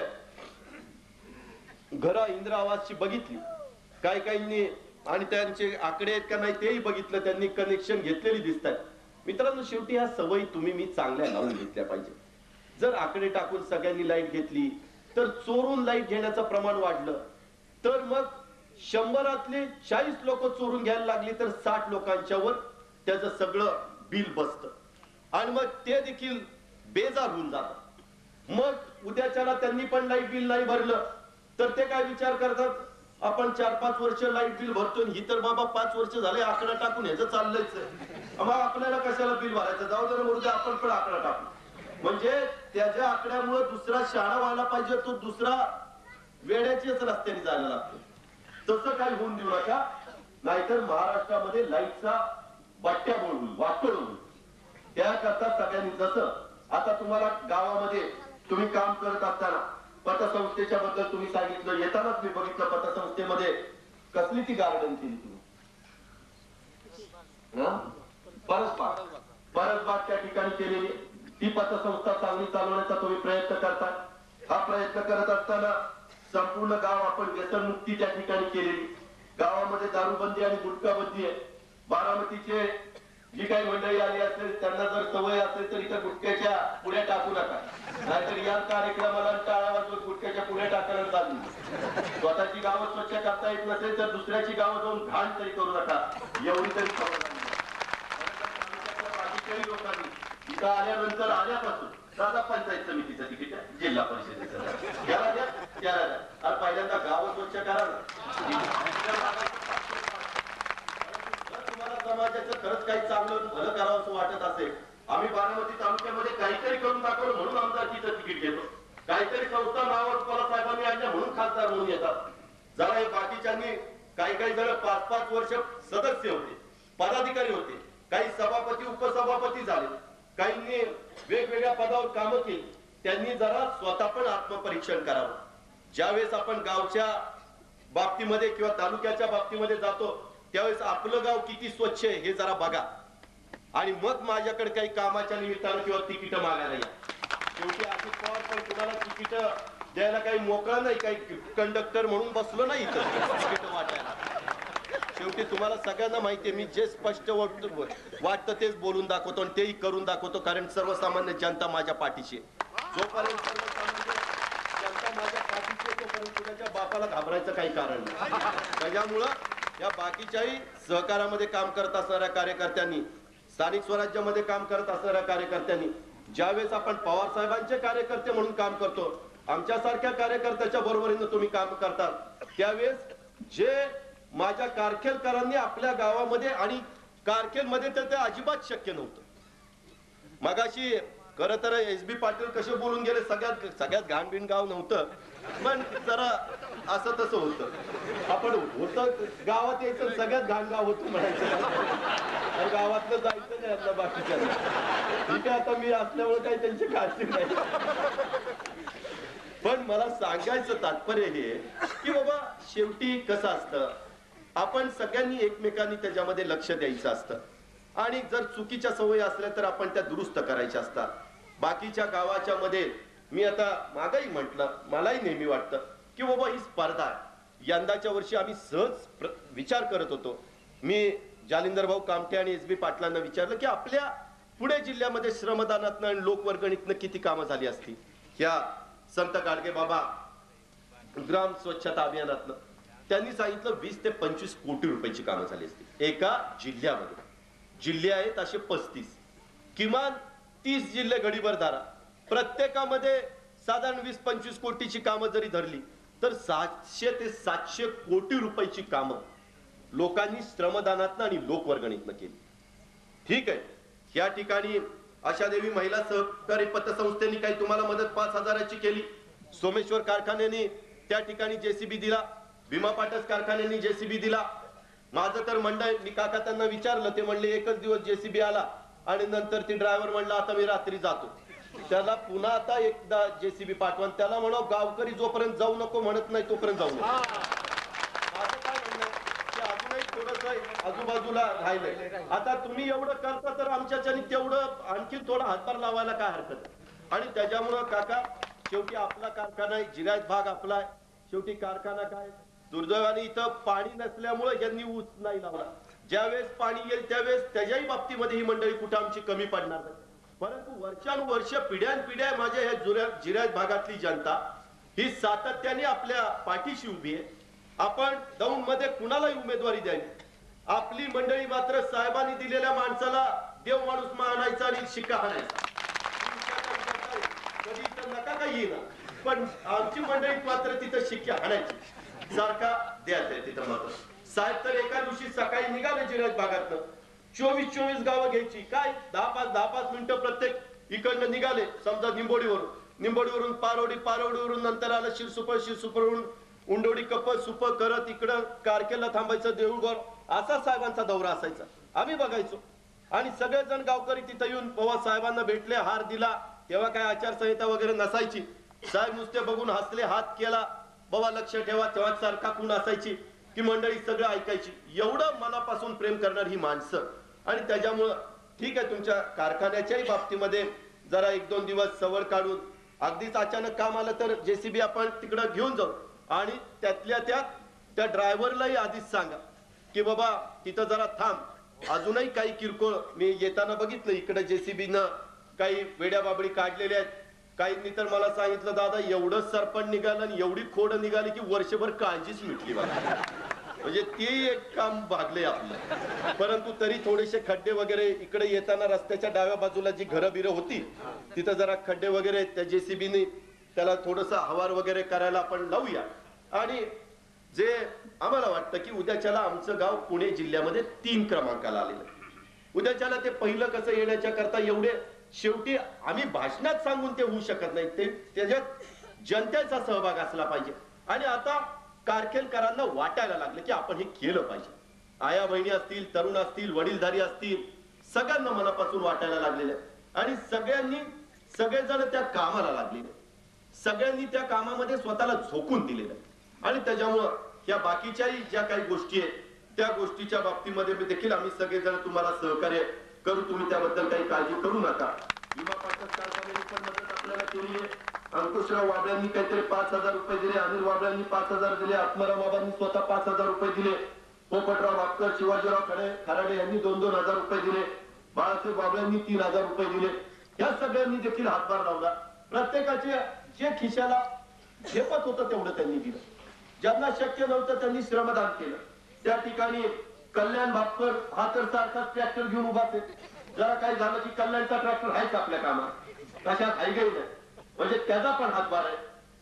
घरं इंदिरा आवासची बघितली, काहींनी आणि त्यांचे आकडे आहेत का नाही तेही बघितलं, त्यांनी कनेक्शन घेतलेली दिसत आहेत. मित्रांनो, शेवटी ह्या सवयी तुम्ही मी चांगल्या लावून घेतल्या पाहिजे. जर आकडे टाकून सगळ्यांनी लाईट घेतली तर चोरून लाईट घेण्याचं प्रमाण वाढलं, तर मग 100 40 लोक चोरून घ्यायला लागली तर 60 लोकांच्या वर त्याचं सगळं बिल बसतं आणि मग ते देखील बेजार होऊन जातात. मग उद्याच्याला त्यांनी पण लाईट बिल नाही भरलं तर ते काय विचार करतात, आपण 4-5 वर्ष लाईट बिल भरतो, ही तर बाबा 5 वर्ष झाले आकडा टाकून ह्याचं चाललंच, मग आपल्याला कशाला बिल भरायचं, जाऊ दे म्हणून आपण पण आकडा टाकू. म्हणजे त्याच्या आकड्यामुळे दुसरा शाळा व्हायला पाहिजे, तो दुसरा वेड्याच्याच रस्त्याने जायला लागतो. तसं काही होऊन देऊ नका, नाहीतर महाराष्ट्रामध्ये लाईटचा बट्ट्या बोलून वाटोळ होईल. त्याकरता सगळ्यांनी, जसं आता तुम्हाला गावामध्ये तुम्ही काम करत असताना पतसंस्थेच्या बद्दल तुम्ही सांगितलं, येतानाच मी बघितलं पतसंस्थेमध्ये कसली ती गार्डन केली तुम्ही, परसबाग त्या ठिकाणी केलेली, ती पतसंस्था चांगली चालवण्याचा तुम्ही प्रयत्न करता. हा प्रयत्न करत असताना संपूर्ण गाव आपण व्यसनमुक्ती त्या ठिकाणी केलेली. गावामध्ये दारूबंदी आणि गुटखाबंदी आहे. बारामतीचे जी काही मंडळी आली असेल त्यांना जर सवय असेल तर इथं गुटख्याच्या पुढे टाकू नका, नाहीतर या कार्यक्रमाला टाळा वाजवत गुटख्याच्या पुढे टाकायला चालली. स्वतःची गावं स्वच्छ करता येत नसेल तर दुसऱ्याची गावं जाऊन घाण तरी करू नका, एवढी तरी बाकीच्याही लोकांनी इथं आल्यानंतर आल्यापासून साधा पंचायत समितीचं तिकीट आहे, जिल्हा परिषदेचं याला द्या, त्याला द्या, आणि पहिल्यांदा गावं स्वच्छ करा ना. समाजाचं खरंच काही चांगलं भलं करावं असं वाटत असेल, आम्ही बारामती तालुक्यामध्ये काहीतरी करून दाखवलं म्हणून आमदारकीचं तिकीट घेतो. काहीतरी संस्था नावावर पवारसाहेबांनी आणल्या म्हणून खासदार म्हणून येतात. जरा हे बाकीच्यांनी काही जण 5-5 वर्ष सदस्य होते, पदाधिकारी होते, काही सभापती उपसभापती झाले, काहींनी वेगवेगळ्या पदावर कामं केली. त्यांनी जरा स्वतः पण आत्मपरीक्षण करावं. ज्यावेळेस आपण गावच्या बाबतीमध्ये किंवा तालुक्याच्या बाबतीमध्ये जातो त्यावेळेस आपलं गाव किती स्वच्छ आहे हे जरा बघा आणि मग माझ्याकडे काही कामाच्या निमित्तानं किंवा तिकीट मागायला या. शेवटी अजित पवार पण तुम्हाला तिकीट द्यायला काही मोकळा नाही, काही कंडक्टर म्हणून बसलो नाही इथं तिकीट वाटायला. शेवटी तुम्हाला सगळ्यांना माहितीये मी जे स्पष्ट वाटतं तेच बोलून दाखवतो आणि तेही करून दाखवतो, कारण सर्वसामान्य जनता माझ्या पाठीशी आहे. जोपर्यंत सर्वसामान्य जनता माझ्या पाठीशी आहे तोपर्यंत कुणाच्या बापाला घाबरायचं काही कारण नाही. त्याच्यामुळं या बाकीच्याही सहकारामध्ये काम करत असणाऱ्या कार्यकर्त्यांनी, स्थानिक स्वराज्यामध्ये काम करत असणाऱ्या कार्यकर्त्यांनी, ज्यावेळेस आपण पवार साहेबांचे कार्यकर्ते म्हणून काम करतो, आमच्यासारख्या कार्यकर्त्याच्या बरोबरीनं तुम्ही काम करतात, त्यावेळेस जे माझ्या कारखेलकरांनी आपल्या गावामध्ये आणि कारखेलमध्ये तर ते अजिबात शक्य नव्हतं. मगाशी खर तर SB पाटील कसे बोलून गेले, सगळ्यात घाणबिण गाव नव्हतं, पण जरा असं तसं होतं. आपण होतं गावात यायचं सगळ्यात घाण गाव होतं म्हणायचं, गावातलं जायचं नाही आपल्या बाकीच्या. ठीक आहे, आता मी असल्यामुळे काही त्यांची काळजी नाही. पण मला सांगायचं तात्पर्य हे की बाबा शेवटी कसं असतं, आपण सगळ्यांनी एकमेकांनी त्याच्यामध्ये लक्ष द्यायचं असतं आणि जर चुकीच्या सवयी असल्या तर आपण त्या दुरुस्त करायच्या असतात. बाकीच्या गावाच्या मध्ये मी आता मागाही म्हटलं, मलाही नेहमी वाटतं की बाबा ही स्पर्धा आहे. यंदाच्या वर्षी आम्ही सहज विचार करत होतो. मी जालिंदर भाऊ कामटे आणि SB पाटलांना विचारलं की आपल्या पुणे जिल्ह्यामध्ये श्रमदानातनं आणि लोकवर्गणीतनं किती कामं झाली असती. ह्या संत गाडगे बाबा ग्राम स्वच्छता अभियानातनं त्यांनी सांगितलं 20 ते 25 कोटी रुपयाची कामं झाली असती एका जिल्ह्यामध्ये. जिल्हे आहेत असे 35, किमान 30 जिल्हे घडीभर धरा, प्रत्येकामध्ये साधारण 20-25 कोटीची कामं जरी धरली तर 700 ते 700 कोटी रुपयाची कामं लोकांनी श्रमदानातनं आणि लोकवर्गणीतनं केली. ठीक आहे, या ठिकाणी आशादेवी महिला सहकारी पतसंस्थेने काही तुम्हाला मदत 5,000ची केली. सोमेश्वर कारखान्याने त्या ठिकाणी JCB दिला, भीमा पाटस कारखान्याने JCB दिला. माझं तर मंडळ, मी काका त्यांना विचारलं, ते म्हणले एकच दिवस JCB आला आणि नंतर ती ड्रायव्हर म्हणला आता मी रात्री जातो. त्याला पुन्हा आता एकदा JCB पाठवा, त्याला म्हणा गावकरी जोपर्यंत जाऊ नको म्हणत नाही तोपर्यंत जाऊ नको. माझं काय म्हणणं की अजूनही थोडस आजूबाजूला राहिलंय. आता तुम्ही एवढं करता तर आमच्याच्यानी तेवढं आणखी थोडा हातभार लावायला काय हरकत. आणि त्याच्यामुळं काका शेवटी आपला कारखाना आहे, जिरायत भाग आपला आहे, शेवटी कारखाना काय. दुर्दैवाने इथं पाणी नसल्यामुळे यांनी ऊस नाही लावला. ज्यावेळेस पाणी येईल त्यावेळेस त्याच्याही बाबतीमध्ये ही मंडळी कुठं आमची कमी पडणार नाही. परंतु वर्षानुवर्ष पिढ्यानपिढ्या माझ्या ह्या जिरायत भागातली जनता ही सातत्याने आपल्या पाठीशी उभी आहे. आपण दौंड मध्ये कुणालाही उमेदवारी द्यावी, आपली मंडळी मात्र साहेबांनी दिलेल्या माणसाला देव माणूस मानायचा आणि शिक्का हाणायचा. कधी इथं नका काही येईना, पण आमची मंडळी मात्र तिथं शिक्का हाणायची सारखा द्यायचा तिथं. मात्र साहेब तर एका दिवशी सकाळी निघाले जिरायत भागातनं, 24 गावं घ्यायची. काय 10-5 मिनिटं प्रत्येक इकडनं निघाले. समजा निंबोडीवरून पारोडीवरून नंतर आलं शिरसुपरवरून उंडोडी कप्प सुप करत इकडं कारकेला थांबायचं, देऊळगड, असा साहेबांचा दौरा असायचा. आम्ही बघायचो आणि सगळेजण गावकरी तिथं येऊन पवार साहेबांना भेटले, हार दिला. तेव्हा काय आचारसंहिता वगैरे नसायची. साहेब नुसते बघून हसले, हात केला, बाबा लक्ष ठेवा. तेव्हा सारखा खूण असायची की मंडळी सगळं ऐकायची. एवढं मनापासून प्रेम करणार ही माणसं. आणि त्याच्यामुळं ठीक आहे, तुमच्या कारखान्याच्याही बाबतीमध्ये जरा 1-2 दिवस सवड काढून अगदीच अचानक काम आलं तर JCB आपण तिकडं घेऊन जाऊ. आणि त्यातल्या त्यात त्या ड्रायव्हरलाही आधीच सांगा की बाबा तिथं जरा थांब, अजूनही काही किरकोळ मी येताना बघितलं इकडे JCBनं काही वेड्या बाबडी काढलेल्या आहेत. काहींनी तर मला सांगितलं दादा एवढं सरपण निघालं आणि एवढी खोड निघाली की वर्षभर काळजीच मिटली बघा. म्हणजे ते एक काम भागले आपलं. परंतु तरी थोडेसे खड्डे वगैरे इकडे येताना रस्त्याच्या डाव्या बाजूला जी घरं बिरं होती तिथं जरा खड्डे वगैरे त्या JCBने त्याला थोडस हवार वगैरे करायला आपण लावूया. आणि जे आम्हाला वाटतं की उद्याच्याला आमचं गाव पुणे जिल्ह्यामध्ये 3 क्रमांकाला आलेलं. उद्याच्याला ते पहिलं कसं येण्याच्या करता एवढे शेवटी आम्ही भाषणात सांगून ते होऊ शकत नाही, ते त्याच्यात जनतेचा सहभाग असला पाहिजे. आणि आता कारखेलकरांना वाटायला लागलं की आपण हे केलं पाहिजे. आया बहिणी असतील, तरुण असतील, वडीलधारी असतील, सगळ्यांना मनापासून वाटायला लागलेलं आहे. आणि सगळेजण त्या कामाला लागलेले, सगळ्यांनी त्या कामामध्ये स्वतःला झोकून दिलेलं आहे. आणि त्याच्यामुळं या बाकीच्याही ज्या काही गोष्टी आहेत त्या गोष्टीच्या बाबतीमध्ये देखील आम्ही सगळेजण तुम्हाला सहकार्य करू. तुम्ही त्याबद्दल काही काळजी करू नका. विमा पाटक कारखान्याने पण मदत आपल्याला केली आहे. अंकुशराव वाबळ्यांनी काहीतरी 5,000 रुपये दिले, अनिल वाबळ्यांनी 5,000 दिले, आत्माराम बाबांनी स्वतः 5,000 रुपये दिले, पोपटराव भापकर, शिवाजीराव खराडे यांनी 2,000 रुपये दिले, बाळासाहेब बाबळ्यांनी 3,000 रुपये दिले. या सगळ्यांनी देखील हातभार लावला. प्रत्येकाचे जे खिशाला झेपत होतं तेवढं त्यांनी दिलं. ज्यांना शक्य नव्हतं त्यांनी श्रमदान केलं. त्या ठिकाणी कल्याण भापकर हा तर सारखाच ट्रॅक्टर घेऊन उभा असेल. जरा काही झालं की कल्याणचा ट्रॅक्टर आहेच आपल्या कामात, कशात हायगही नाही, म्हणजे त्याचा पण हातभार आहे.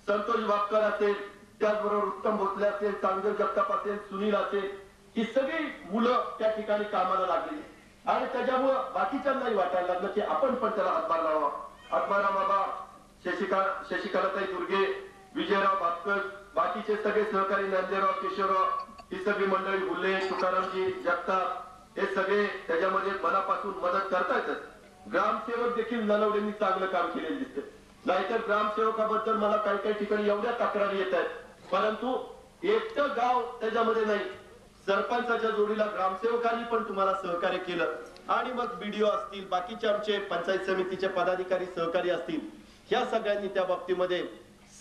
संतोष भापकर असेल, त्याचबरोबर उत्तम भोसले असेल, चांगदेव जगताप असेल, सुनील असेल, ही सगळी मुलं त्या ठिकाणी कामाला लागली. आणि त्याच्यामुळं बाकीच्यांनाही वाटायला लागलं की आपण पण त्याला हातभार लावा. आत्माराम बाबा, शशिकलाताई दुर्गे, विजयराव भापकर, बाकीचे सगळे सहकारी, नांदेराव, केशवराव, ही सगळी मंडळी, बुल्ले, तुकारामजी, जगताप, हे सगळे त्याच्यामध्ये मनापासून मदत करतायतच. ग्रामसेवक देखील नलवडेंनी चांगलं काम केलेलं दिसते. नाहीतर ग्रामसेवकाबद्दल मला काही काही ठिकाणी एवढ्या तक्रारी येत आहेत, परंतु एकटं गाव त्याच्यामध्ये नाही. सरपंचाच्या जोडीला ग्रामसेवकांनी पण तुम्हाला सहकार्य केलं. आणि मग बीडीओ असतील, बाकीचे आमचे पंचायत समितीचे पदाधिकारी सहकारी असतील, ह्या सगळ्यांनी त्या बाबतीमध्ये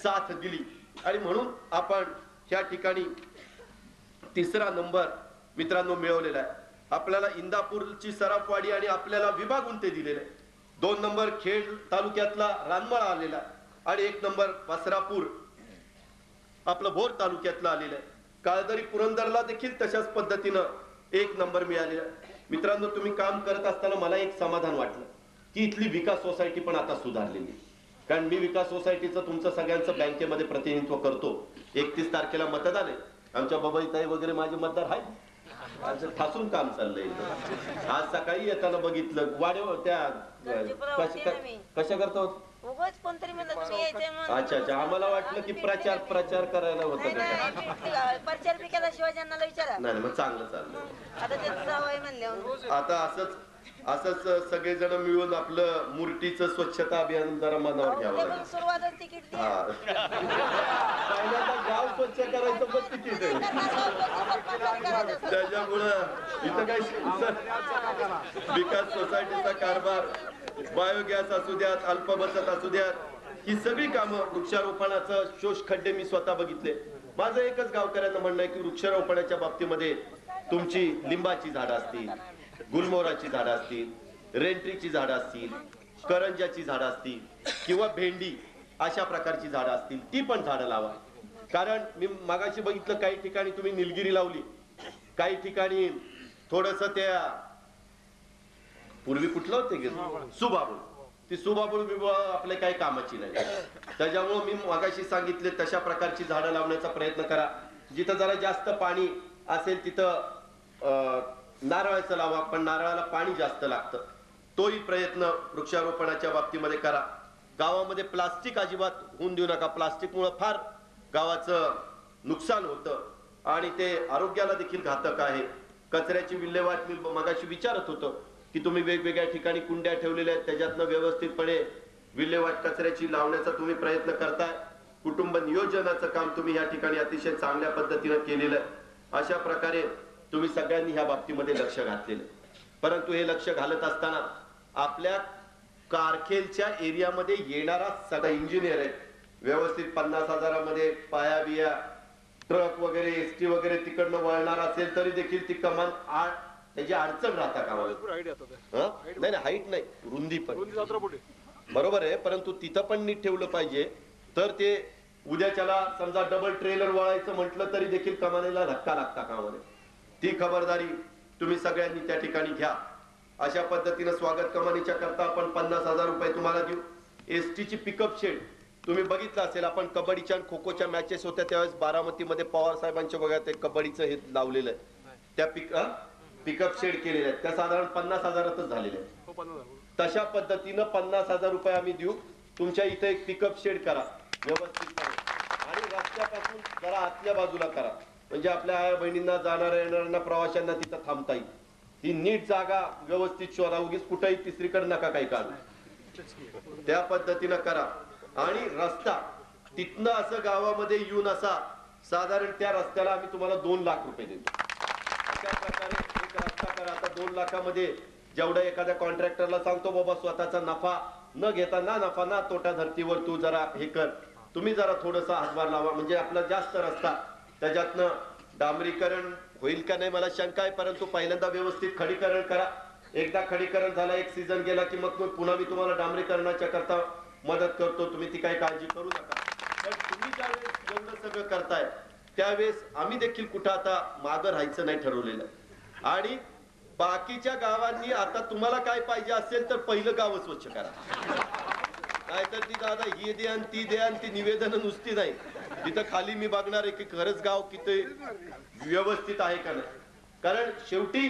साथ दिली. आणि म्हणून आपण ह्या ठिकाणी 3रा नंबर मित्रांनो मिळवलेला आहे. आपल्याला इंदापूरची सराफवाडी आणि आपल्याला विभागून ते दिलेले आहे. 2 नंबर खेड तालुक्यातला रानमळा आलेला आहे आणि 1 नंबर वसरापूर आपलं भोर तालुक्यातला आलेलं आहे. काळदरी पुरंदरला देखील तशाच पद्धतीनं 1 नंबर मिळालेला आहे. मित्रांनो, तुम्ही काम करत असताना मला एक समाधान वाटलं की इथली विकास सोसायटी पण आता सुधारलेली. कारण मी विकास सोसायटीचं तुमचं सगळ्यांचं बँकेमध्ये प्रतिनिधित्व करतो. 31 तारखेला मतदान आहे. आमच्या बाबाईताई वगैरे माझे मतदार आहेत. ठासून काम चाललंय. आज सकाळी येताना बघितलं वाड्यावर त्या कशा करतो. अच्छा, आम्हाला वाटलं की प्रचार करायला होतं. नाही, मग चांगलं चाललं. आता असंच सगळेजण मिळून आपलं मूर्तीचं स्वच्छता अभियान जरा मनावर घ्यावं लागेल. गाव स्वच्छ करायचं पण तिकीट आहे. त्याच्यामुळं इथं काही विकास सोसायटीचा कारभार, बायोगॅस असू द्यात, अल्प बचत असू द्यात, ही सगळी कामं, वृक्षारोपणाचं शोष खड्डे मी स्वतः बघितले. माझं एकच गावकऱ्यांना म्हणणं आहे की वृक्षारोपणाच्या बाबतीमध्ये तुमची लिंबाची झाडं असतील, गुलमोहराची झाडं असतील, रेंट्रीची झाडं असतील, करंजाची झाडं असतील किंवा भेंडी अशा प्रकारची झाडं असतील, ती पण झाडं लावा. कारण मी मागाशी बघितलं काही ठिकाणी तुम्ही निलगिरी लावली, काही ठिकाणी थोडस त्या पूर्वी कुठलं होते सुबाबूळ, ती सुबाबूळ बिबुळ आपल्या काही कामाची नाही. त्याच्यामुळे मी मागाशी सांगितले तशा प्रकारची झाडं लावण्याचा प्रयत्न करा. जिथं जरा जास्त पाणी असेल तिथं नारळाचं लावा, पण नारळाला पाणी जास्त लागतं. तोही प्रयत्न वृक्षारोपणाच्या बाबतीमध्ये करा. गावामध्ये प्लास्टिक अजिबात होऊन देऊ नका. प्लास्टिकमुळे फार गावाचं नुकसान होतं आणि ते आरोग्याला देखील घातक आहे. कचऱ्याची विल्हेवाट मी मगाशी विचारत होतो की तुम्ही वेगवेगळ्या ठिकाणी कुंड्या ठेवलेल्या आहेत, त्याच्यातनं व्यवस्थितपणे विल्हेवाट कचऱ्याची लावण्याचा तुम्ही प्रयत्न करताय. कुटुंब नियोजनाचं काम तुम्ही या ठिकाणी अतिशय चांगल्या पद्धतीनं केलेलं आहे. अशा प्रकारे तुम्ही सगळ्यांनी ह्या बाबतीमध्ये लक्ष घातलेलं. परंतु हे लक्ष घालत असताना आपल्या कारखेलच्या एरियामध्ये येणारा सगळा इंजिनियर आहे, व्यवस्थित 50,000मध्ये पाया बिया ट्रक वगैरे एसटी वगैरे तिकडनं वळणार असेल तरी देखील ती कमान त्याची अडचण राहता कामा. नाही, हाईट नाही, रुंदी पण बरोबर आहे. परंतु तिथं पण नीट ठेवलं पाहिजे. तर ते उद्याच्याला समजा डबल ट्रेलर वळायचं म्हटलं तरी देखील कमानीला धक्का लागता कामाने. ती खबरदारी तुम्ही सगळ्यांनी त्या ठिकाणी घ्या. अशा पद्धतीनं स्वागत कमानीच्या करता आपण 50,000 रुपये तुम्हाला देऊ. एसटीची पिकअप शेड तुम्ही बघितलं असेल, आपण कबड्डीच्या आणि खो खोच्या मॅचेस होत्या त्यावेळेस बारामतीमध्ये पवार साहेबांच्या बघा ते कबड्डीचं हे लावलेलं आहे. त्या पिकअप शेड केलेल्या आहेत, त्या साधारण 50,000तच झालेल्या आहेत. तशा पद्धतीनं 50,000 रुपये आम्ही देऊ. तुमच्या इथे एक पिकअप शेड करा व्यवस्थित आणि रस्त्यापासून जरा आतल्या बाजूला करा, म्हणजे आपल्या आया बहिणींना जाणाऱ्या येणाऱ्यांना प्रवाशांना तिथं थांबता येईल. ती नीट जागा व्यवस्थित शोधा, उगीच कुठेही तिसरीकडे नका काही काढू. त्या पद्धतीनं करा. आणि रस्ता तिथनं असं गावामध्ये येऊन असा साधारण त्या रस्त्याला आम्ही तुम्हाला 2 लाख रुपये देतो. अशा प्रकारे एक रस्ता करा. आता 2 लाखामध्ये जेवढा एखाद्या कॉन्ट्रॅक्टरला सांगतो बाबा स्वतःचा नफा न घेता ना नफा ना तोटा धर्तीवर तू जरा हे कर, तुम्ही जरा थोडंसं हातभार लावा, म्हणजे आपला जास्त रस्ता त्याच्यातनं डांबरीकरण होईल का नाही मला शंका आहे, परंतु पहिल्यांदा व्यवस्थित खडीकरण करा. एकदा खडीकरण झाला, एक सीझन गेला की मग पुन्हा मी तुम्हाला डांबरीकरणाच्या करता मदत करतो, तुम्ही ती काही काळजी करू नका. पण तुम्ही ज्यावेळेस एवढं सगळं करताय त्यावेळेस आम्ही देखील कुठं आता मागं राहायचं नाही ठरवलेलं. आणि बाकीच्या गावांनी आता तुम्हाला काय पाहिजे असेल तर पहिलं गाव स्वच्छ करा, नाहीतर ती दादा ही दे आणि ती दे आणि ती निवेदन नुसती नाही. तिथं खाली मी बघणार आहे की खरंच गाव किती व्यवस्थित आहे का नाही. कारण शेवटी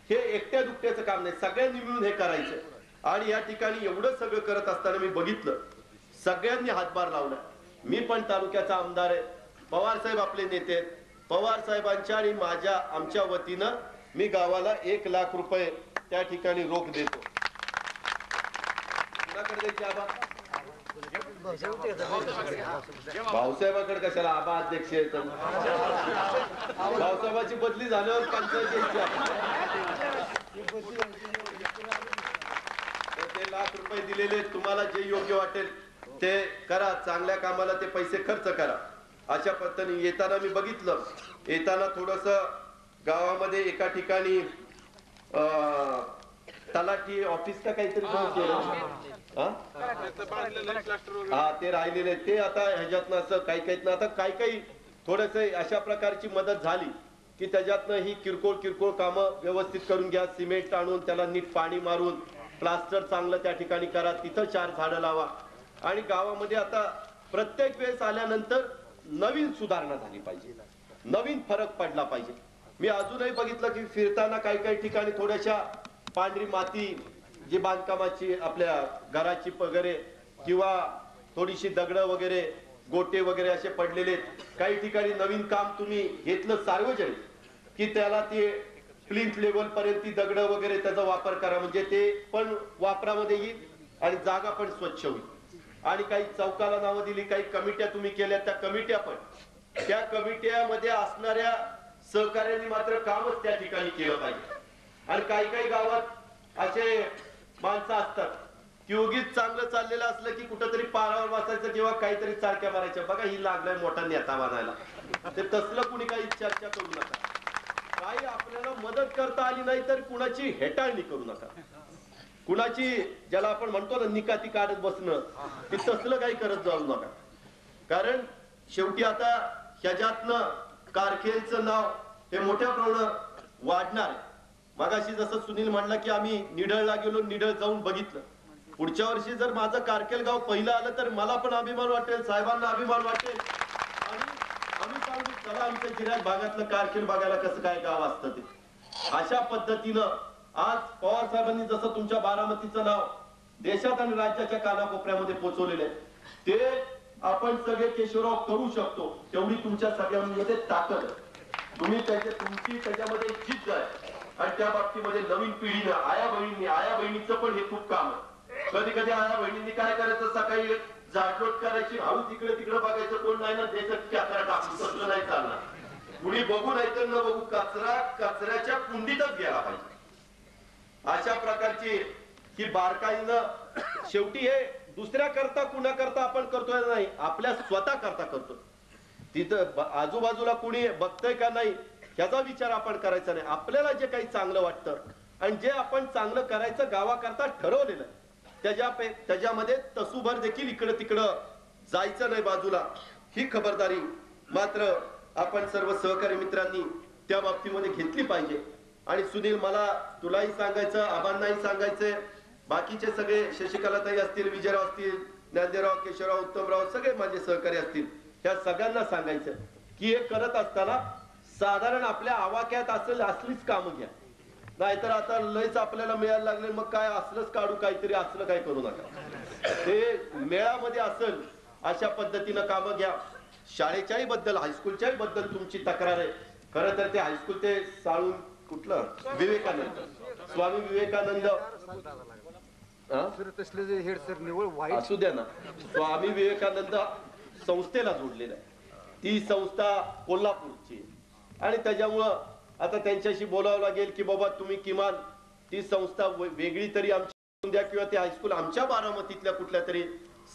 हे एकट्या दुकट्याचं काम नाही, सगळ्यांनी मिळून हे करायचं. आणि या ठिकाणी एवढं सगळं करत असताना मी बघितलं सगळ्यांनी हातभार लावला. मी पण तालुक्याचा आमदार आहे, पवार साहेब आपले नेते आहेत, पवार साहेबांच्या आणि आमच्या वतीनं मी गावाला 1 लाख रुपये त्या ठिकाणी रोख देतो. कुणाकडे द्यायचे आबा? भाऊसाहेबाकडे कशाला? आबा अध्यक्ष आहेत. भाऊसाहेबाची बदली झाल्यावर पंचायत ते 1 लाख रुपये दिलेले तुम्हाला जे योग्य वाटेल ते करा, चांगल्या कामाला ते पैसे खर्च करा. अशा पद्धतीने येताना मी बघितलं, येताना थोडस गावामध्ये एका ठिकाणी तलाठी ऑफिस का काहीतरी हा ते राहिलेले ते आता ह्याच्यातनं असं काही आता काही थोडस अशा प्रकारची मदत झाली की त्याच्यातनं ही किरकोळ कामं व्यवस्थित करून घ्या. सिमेंट आणून त्याला नीट पाणी मारून प्लास्टर चांगलं त्या ठिकाणी करा, तिथं 4 झाडं लावा. आणि गावामध्ये आता प्रत्येक वेळेस आल्यानंतर नवीन सुधारणा झाली पाहिजे, नवीन फरक पडला पाहिजे. मी अजूनही बघितलं की फिरताना काही ठिकाणी थोड्याशा पांढरी माती जी बांधकामाची आपल्या घराची वगैरे किंवा थोडीशी दगड वगैरे गोटे वगैरे असे पडलेले. काही ठिकाणी नवीन काम तुम्ही घेतलं सार्वजनिक की त्याला ते प्लिंथ लेवल पर्यंत ती दगड वगैरे त्याचा वापर करा, म्हणजे ते पण वापरामध्ये येईल आणि जागा पण स्वच्छ होईल. आणि काही चौकाला नावं दिली, काही कमिट्या तुम्ही केल्या, त्या कमिट्या पण त्या कमिट्यामध्ये असणाऱ्या सहकार्याने मात्र कामच त्या ठिकाणी केलं पाहिजे. आणि काही गावात असे माणसं असतात की उगीच चांगलं चाललेलं असलं की कुठंतरी पारावर बसायचं किंवा काहीतरी चारक्या मारायच्या, बघा ही लागलाय मोठा नेता बनायला. ते तसलं कुणी काही चर्चा करू नका. काही आपल्याला मदत करता आली नाही तर कुणाची हेटाळणी करू नका. कुणाची ज्याला आपण म्हणतो ना निकाती काढत बसणं, ते तसलं काही करत जाऊ नका. कारण शेवटी आता ह्याच्यातनं कारखेलचं नाव हे मोठ्या प्रमाणात वाढणार आहे. मगाशी जसं सुनील म्हणला की आम्ही निढळला गेलो, निढळ जाऊन बघितलं. पुढच्या वर्षी जर माझं कारखेल गाव पहिलं आलं तर मला पण अभिमान वाटेल, साहेबांना अभिमान वाटेल. आणि आम्ही सांगू चला आमच्या जिल्ह्यात भागातलं कारखेल बघायला कसं काय गाव असतं ते. अशा पद्धतीनं आज पवार साहेबांनी जसं तुमच्या बारामतीचं नाव देशात आणि राज्याच्या कानाकोपऱ्यामध्ये पोहोचवलेलं आहे, ते आपण सगळे केशवराव करू शकतो. तेवढी तुमच्या सगळ्यांमध्ये ताकद आहे. तुम्ही तुमची त्याच्यामध्ये जिद्द आहे. आणि त्या बाबतीमध्ये नवीन पिढीनं आया बहिणीचं पण हे खूप काम आहे. कधी आया बहिणींनी काय करायचं, सकाळी जाटलोट करायची, भाऊ तिकडे बघायचं, कोण नाही ना देशात कचरा टाकून तसलं नाही चालणार. कुणी बघू नाही तर न बघू, कचऱ्याच्या कुंडीतच गेला पाहिजे. अशा प्रकारची ही बारकाईनं शेवटी हे दुसऱ्या करता कुणा करता आपण करतोय नाही, आपल्या स्वतः करता करतो. तिथं आजूबाजूला कुणी बघतंय का नाही ह्याचा विचार आपण करायचा नाही. आपल्याला जे काही चांगलं वाटतं आणि जे आपण चांगलं करायचं गावाकरता ठरवलेलं त्याच्यामध्ये तसूभर देखील इकडं तिकडं जायचं नाही बाजूला. ही खबरदारी मात्र आपण सर्व सहकारी मित्रांनी त्या बाबतीमध्ये घेतली पाहिजे. आणि सुनील, मला तुलाही सांगायचं, आबांनाही सांगायचंय, बाकीचे सगळे शशिकलाताई असतील, विजयराव असतील, ज्ञानदेवराव, केशवराव, उत्तमराव, सगळे माझे सहकारी असतील, ह्या सगळ्यांना सांगायचं की हे करत असताना साधारण आपल्या आवाक्यात असलीच कामं घ्या. नाहीतर आता लयच आपल्याला मिळायला लागले, मग काय असलंच काढू काहीतरी, असलं काय करू नका. ते मेळामध्ये असेल अशा पद्धतीनं कामं घ्या. शाळेच्याही बद्दल, हायस्कूलच्याही बद्दल तुमची तक्रार आहे. खरं तर ते हायस्कूल ते साळून कुठलं विवेकानंद, स्वामी विवेकानंद असू द्या ना, स्वामी विवेकानंद संस्थेला जोडलेलं आहे. ती संस्था कोल्हापूरची आणि त्याच्यामुळं आता त्यांच्याशी बोलावं लागेल की बाबा तुम्ही किमान ती संस्था वेगळी तरी आमची द्या किंवा ते हायस्कूल आमच्या बारामतीतल्या कुठल्या तरी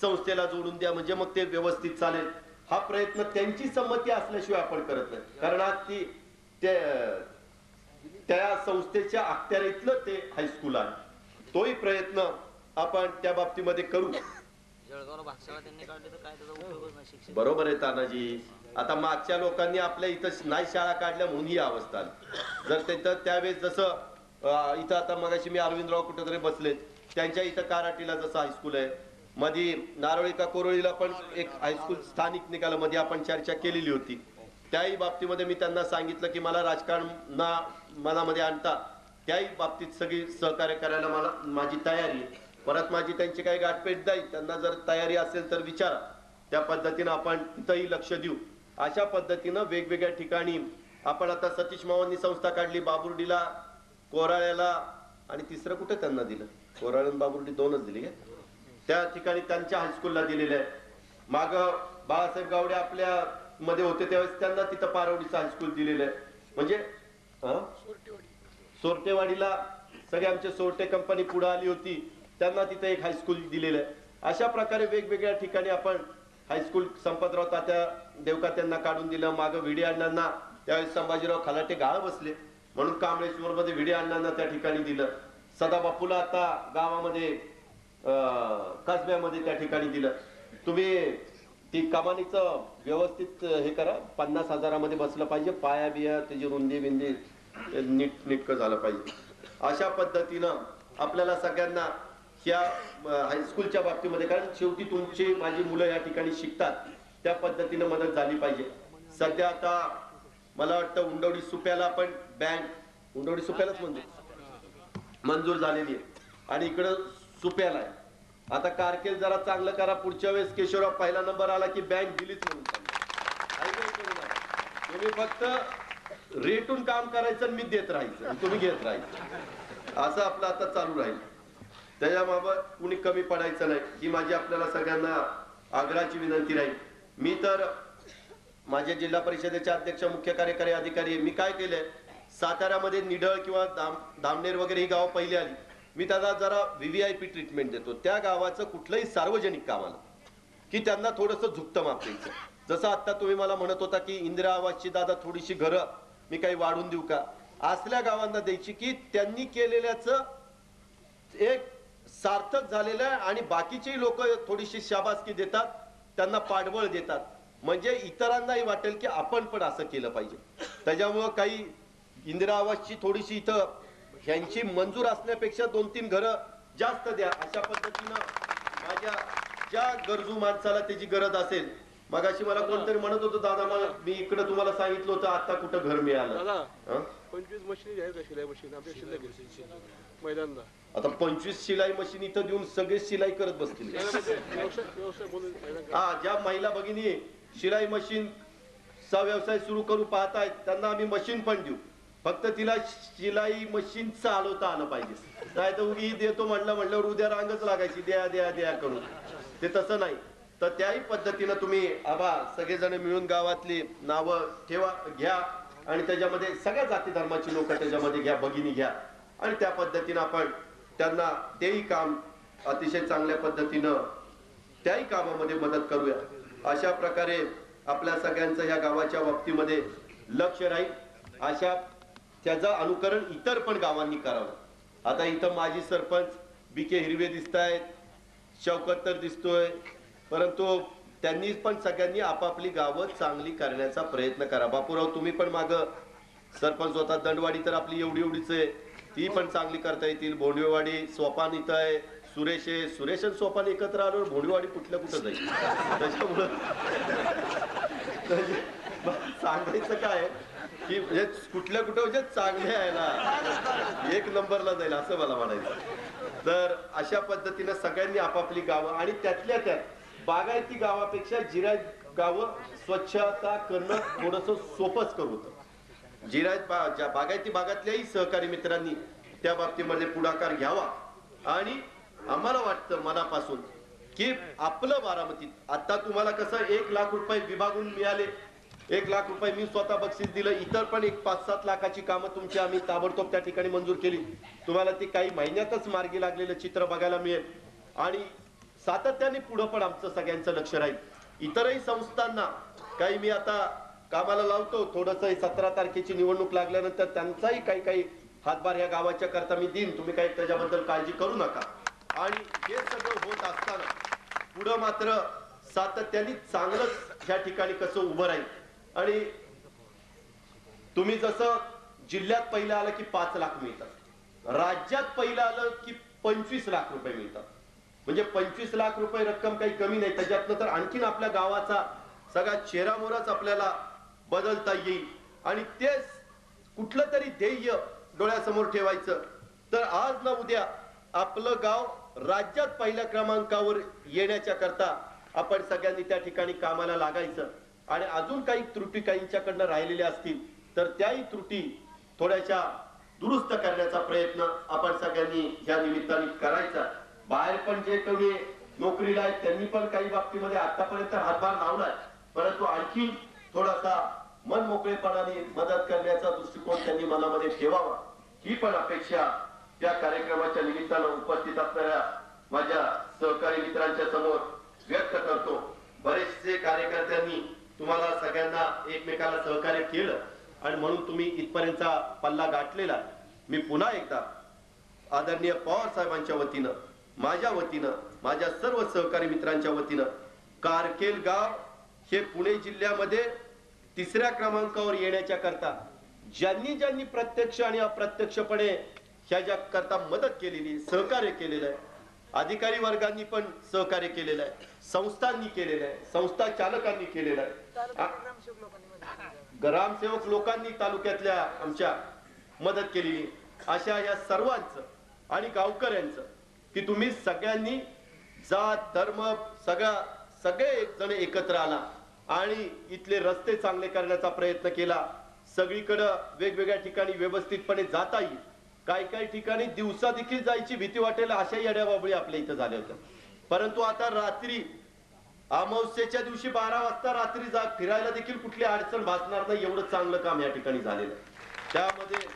संस्थेला जोडून द्या, म्हणजे मग ते व्यवस्थित चालेल. हा प्रयत्न त्यांची संमती असल्याशिवाय आपण करत नाही, कारण आज ती त्या संस्थेच्या अखत्यारीतलं ते हायस्कूल आहे. तोही प्रयत्न आपण त्या बाबतीमध्ये करू. बरोबर आहे तानाजी. आता मागच्या लोकांनी आपल्या इथं नाही शाळा काढल्या म्हणून ही अवस्था आली. जर तिथं त्यावेळेस जसं इथं आता मगाशी मी अरविंदराव कुठेतरी बसलेत, त्यांच्या इथं काराटीला जसं हायस्कूल आहे, मध्ये नारोळी का कोरोळीला पण एक हायस्कूल स्थानिक निकाला मध्ये आपण चर्चा केलेली होती. त्याही बाबतीमध्ये मी त्यांना सांगितलं की मला राजकारण ना मनामध्ये आणता, त्याही बाबतीत सगळी सहकार्य करायला मला माझी तयारी आहे. परत माझी त्यांची काही गाठभेट जाईल, त्यांना जर तयारी असेल तर विचारा, त्या पद्धतीनं आपण तिथंही लक्ष देऊ. अशा पद्धतीनं वेगवेगळ्या ठिकाणी आपण आता सतीश मावांनी संस्था काढली, बाबुर्डीला, कोराळ्याला आणि तिसरं कुठे त्यांना दिलं, कोराळ आणि बाबुर्डी दोनच दिली का, त्या ठिकाणी त्यांच्या हायस्कूलला दिलेलं आहे. माग बाळासाहेब गावडे आपल्या मध्ये होते त्यावेळेस त्यांना तिथं पारवडीचं हायस्कूल दिलेलं आहे. म्हणजे सोरटेवाडीला सगळे आमचे सोरटे कंपनी पुढे आली होती, त्यांना तिथे एक हायस्कूल दिलेलं आहे. अशा प्रकारे वेगवेगळ्या ठिकाणी आपण हायस्कूल संपतराव तात्या देवकात्यांना काढून दिलं. मागं विडी अण्णांना त्यावेळेस संभाजीराव खलाटे गाळ बसले म्हणून कांबळेश्वर मध्ये विडी अण्णांना त्या ठिकाणी दिलं. सदाबापूला आता गावामध्ये कसब्यामध्ये त्या ठिकाणी दिलं. तुम्ही ती कमानीचं व्यवस्थित हे करा, 50,000मध्ये बसलं पाहिजे, पाया बिया त्याची रुंदी बिंदी नीटकं झालं पाहिजे. अशा पद्धतीनं आपल्याला सगळ्यांना या हायस्कूलच्या बाबतीमध्ये, कारण शेवटी तुमची माझी मुलं या ठिकाणी शिकतात, त्या पद्धतीनं मदत झाली पाहिजे. सध्या आता मला वाटतं उंडवडी सुप्याला पण बँक, उंडवडी सुप्यालाच मंजूर झालेली आहे आणि इकडं सुप्याला आहे. आता कारकेल जरा चांगलं करा, पुढच्या वेळेस केशवराव पहिला नंबर आला की बँक दिलीच म्हणून. तुम्ही फक्त रेटून काम करायचं, मी देत राहायचं, तुम्ही घेत राहायचं, असं आपलं आता चालू राहील. त्याच्याबाबत कुणी कमी पडायचं नाही ही माझी आपल्याला सगळ्यांना आग्रहाची विनंती राहील. मी तर माझ्या जिल्हा परिषदेचे अध्यक्ष मुख्य कार्यकारी अधिकारी, मी काय केलंय, साताऱ्यामध्ये निढळ किंवा दामनेर वगैरे ही गावं पहिली आली, मी त्यांना जरा VVIP ट्रीटमेंट देतो. त्या गावाचं कुठलंही सार्वजनिक काम आलं की त्यांना थोडंसं झुकतं माप द्यायचं. जसं आता तुम्ही मला म्हणत होता की इंदिरा आवासची दादा थोडीशी घरं मी काही वाढून देऊ का, असल्या गावांना द्यायची की त्यांनी केलेल्याच एक सार्थक झालेलं आहे आणि बाकीचे लोक थोडीशी शाबासकी देतात, त्यांना पाठबळ देतात, म्हणजे इतरांनाही वाटेल की आपण पण असं केलं पाहिजे. त्याच्यामुळं काही इंदिरा आवासची थोडीशी इथं ह्यांची मंजूर असण्यापेक्षा 2-3 घरं जास्त द्या. अशा पद्धतीनं माझ्या ज्या गरजू माणसाला त्याची गरज असेल. मगाशी मला कोणतरी म्हणत होतं, दादा मला मी इकडे तुम्हाला सांगितलं होतं, आता कुठं घर मिळालं. 25 मशीन आहे का शिलाई मशीन आपल्या शिल्लक मैदानला. आता 25 शिलाई मशीन इथं देऊन सगळे शिलाई करत बसतील. हा, ज्या महिला भगिनी शिलाई मशीनचा व्यवसाय सुरू करू पाहतायत त्यांना आम्ही मशीन पण देऊ, फक्त तिला शिलाई मशीन चालवता आलं पाहिजे. नाही तर उगी देतो म्हणल्यावर उद्या रांगच लागायची द्या द्या द्या करून. ते तसं नाही. तर त्याही पद्धतीनं तुम्ही आबा सगळेजण मिळून गावातली नावं ठेवा घ्या आणि त्याच्यामध्ये सगळ्या जाती धर्माची लोक त्याच्यामध्ये घ्या, भगिनी घ्या आणि त्या पद्धतीनं आपण त्यांना तेही काम अतिशय चांगल्या पद्धतीनं त्याही कामामध्ये मदत करूया. अशा प्रकारे आपल्या सगळ्यांचं ह्या गावाच्या बाबतीमध्ये लक्ष राहील. अशा त्याचं अनुकरण इतर पण गावांनी करावं. आता इथं माजी सरपंच BK हिरवे दिसत आहेत, शौकत तर दिसतोय, परंतु त्यांनी पण सगळ्यांनी आपापली गावं चांगली करण्याचा प्रयत्न करा. बापूराव तुम्ही पण माग सरपंच होता, दंडवाडी तर आपली एवढीच आहे, ती पण चांगली करता येतील. भोंडवेवाडी सोपान इथं आहे, सुरेश आहे, सुरेश आणि सोपान एकत्र आल्यावर भोंडवेवाडी कुठल्या कुठं जाईल. त्याच्यामुळं सांगायचं काय की म्हणजे कुठल्या कुठं म्हणजे चांगले आहे ना, एक नंबरला जाईल असं मला म्हणायचं. तर अशा पद्धतीनं सगळ्यांनी आपापली गावं आणि त्यातल्या त्यात बागायती गावापेक्षा जिरायत गावं स्वच्छता करणं थोडंसं सोपंच करू होतं. ज्या बागायती भागातल्याही सहकारी मित्रांनी त्या बाबतीमध्ये पुढाकार घ्यावा. आणि आम्हाला वाटतं मनापासून की आपलं बारामतीत आता तुम्हाला कसं 1 लाख रुपये विभागून मिळाले, 1 लाख रुपये मी स्वतः बक्षीस दिलं, इतर पण एक 5-7 लाखाची कामं तुमची आम्ही ताबडतोब त्या ठिकाणी मंजूर केली. तुम्हाला ती काही महिन्यातच मार्गी लागलेलं चित्र बघायला मिळेल. आणि सातत्याने पुढं पण आमचं सगळ्यांचं लक्ष राहील. इतरही संस्थांना काही मी आता कामाला लावतो, थोडंसं 17 तारखेची निवडणूक लागल्यानंतर त्यांचाही काही हातभार या गावाच्या करता मी देईन, तुम्ही काही त्याच्याबद्दल काळजी करू नका. आणि हे सगळं होत असताना पुढं मात्र सातत्याने चांगलंच ह्या ठिकाणी कसं उभं राहील. आणि तुम्ही जसं जिल्ह्यात पहिलं आलं की 5 लाख मिळतात, राज्यात पहिलं आलं की 25 लाख रुपये मिळतात. म्हणजे 25 लाख रुपये रक्कम काही कमी नाही. त्याच्यातनं तर आणखीन आपल्या गावाचा सगळा चेहरामोहराच आपल्याला बदलता येईल. आणि तेच कुठलं तरी ध्येय डोळ्यासमोर ठेवायचं. तर आज ना उद्या आपलं गाव राज्यात पहिल्या क्रमांकावर येण्याच्या करता आपण सगळ्यांनी त्या ठिकाणी कामाला लागायचं. आणि अजून काही त्रुटी काहींच्याकडनं राहिलेल्या असतील तर त्याही त्रुटी थोड्याशा दुरुस्त करण्याचा प्रयत्न आपण सगळ्यांनी या निमित्ताने करायचा. बाहेर पण जे कोणी नोकरीला आहेत त्यांनी पण काही बाबतीमध्ये आतापर्यंत हातभार लावलाय, परंतु आणखी थोडासा मन मोकळेपणाने मदत करण्याचा दृष्टिकोन त्यांनी मनामध्ये ठेवावा, ही पण अपेक्षा त्या कार्यक्रमाच्या निमित्तानं उपस्थित असणाऱ्या माझ्या सहकारी मित्रांच्या समोर व्यक्त करतो. बरेचसे कार्यकर्त्यांनी तुम्हाला सगळ्यांना एकमेकाला सहकार्य केलं आणि म्हणून तुम्ही इथपर्यंतचा पल्ला गाठलेला. मी पुन्हा एकदा आदरणीय पवार साहेबांच्या वतीनं, माझ्या वतीनं, माझ्या सर्व सहकारी मित्रांच्या वतीनं कारकेल गाव हे पुणे जिल्ह्यामध्ये 3ऱ्या क्रमांकावर येण्याच्या करता ज्यांनी प्रत्यक्ष आणि अप्रत्यक्षपणे ह्याच्या करता मदत केलेली, सहकार्य केलेलं आहे, अधिकारी वर्गांनी पण सहकार्य केलेलं आहे, संस्थांनी केलेलं आहे, संस्था चालकांनी केलेलं आहे, ग्रामसेवक लोकांनी तालुक्यातल्या आमच्या मदत केलेली, अशा या सर्वांचं आणि गावकऱ्यांचं की तुम्ही सगळ्यांनी जात धर्म सगळे एक जण एकत्र आला आणि इथले रस्ते चांगले करण्याचा प्रयत्न केला. सगळीकडं वेगवेगळ्या ठिकाणी व्यवस्थितपणे जाता येईल. काही ठिकाणी दिवसा देखील जायची भीती वाटेल अशा येड्याबाबळी आपल्या इथं झाल्या होत्या. परंतु आता रात्री अमावस्येच्या दिवशी 12 वाजता रात्री फिरायला देखील कुठली अडचण भासणार नाही, एवढं चांगलं काम या ठिकाणी झालेलं आहे. त्यामध्ये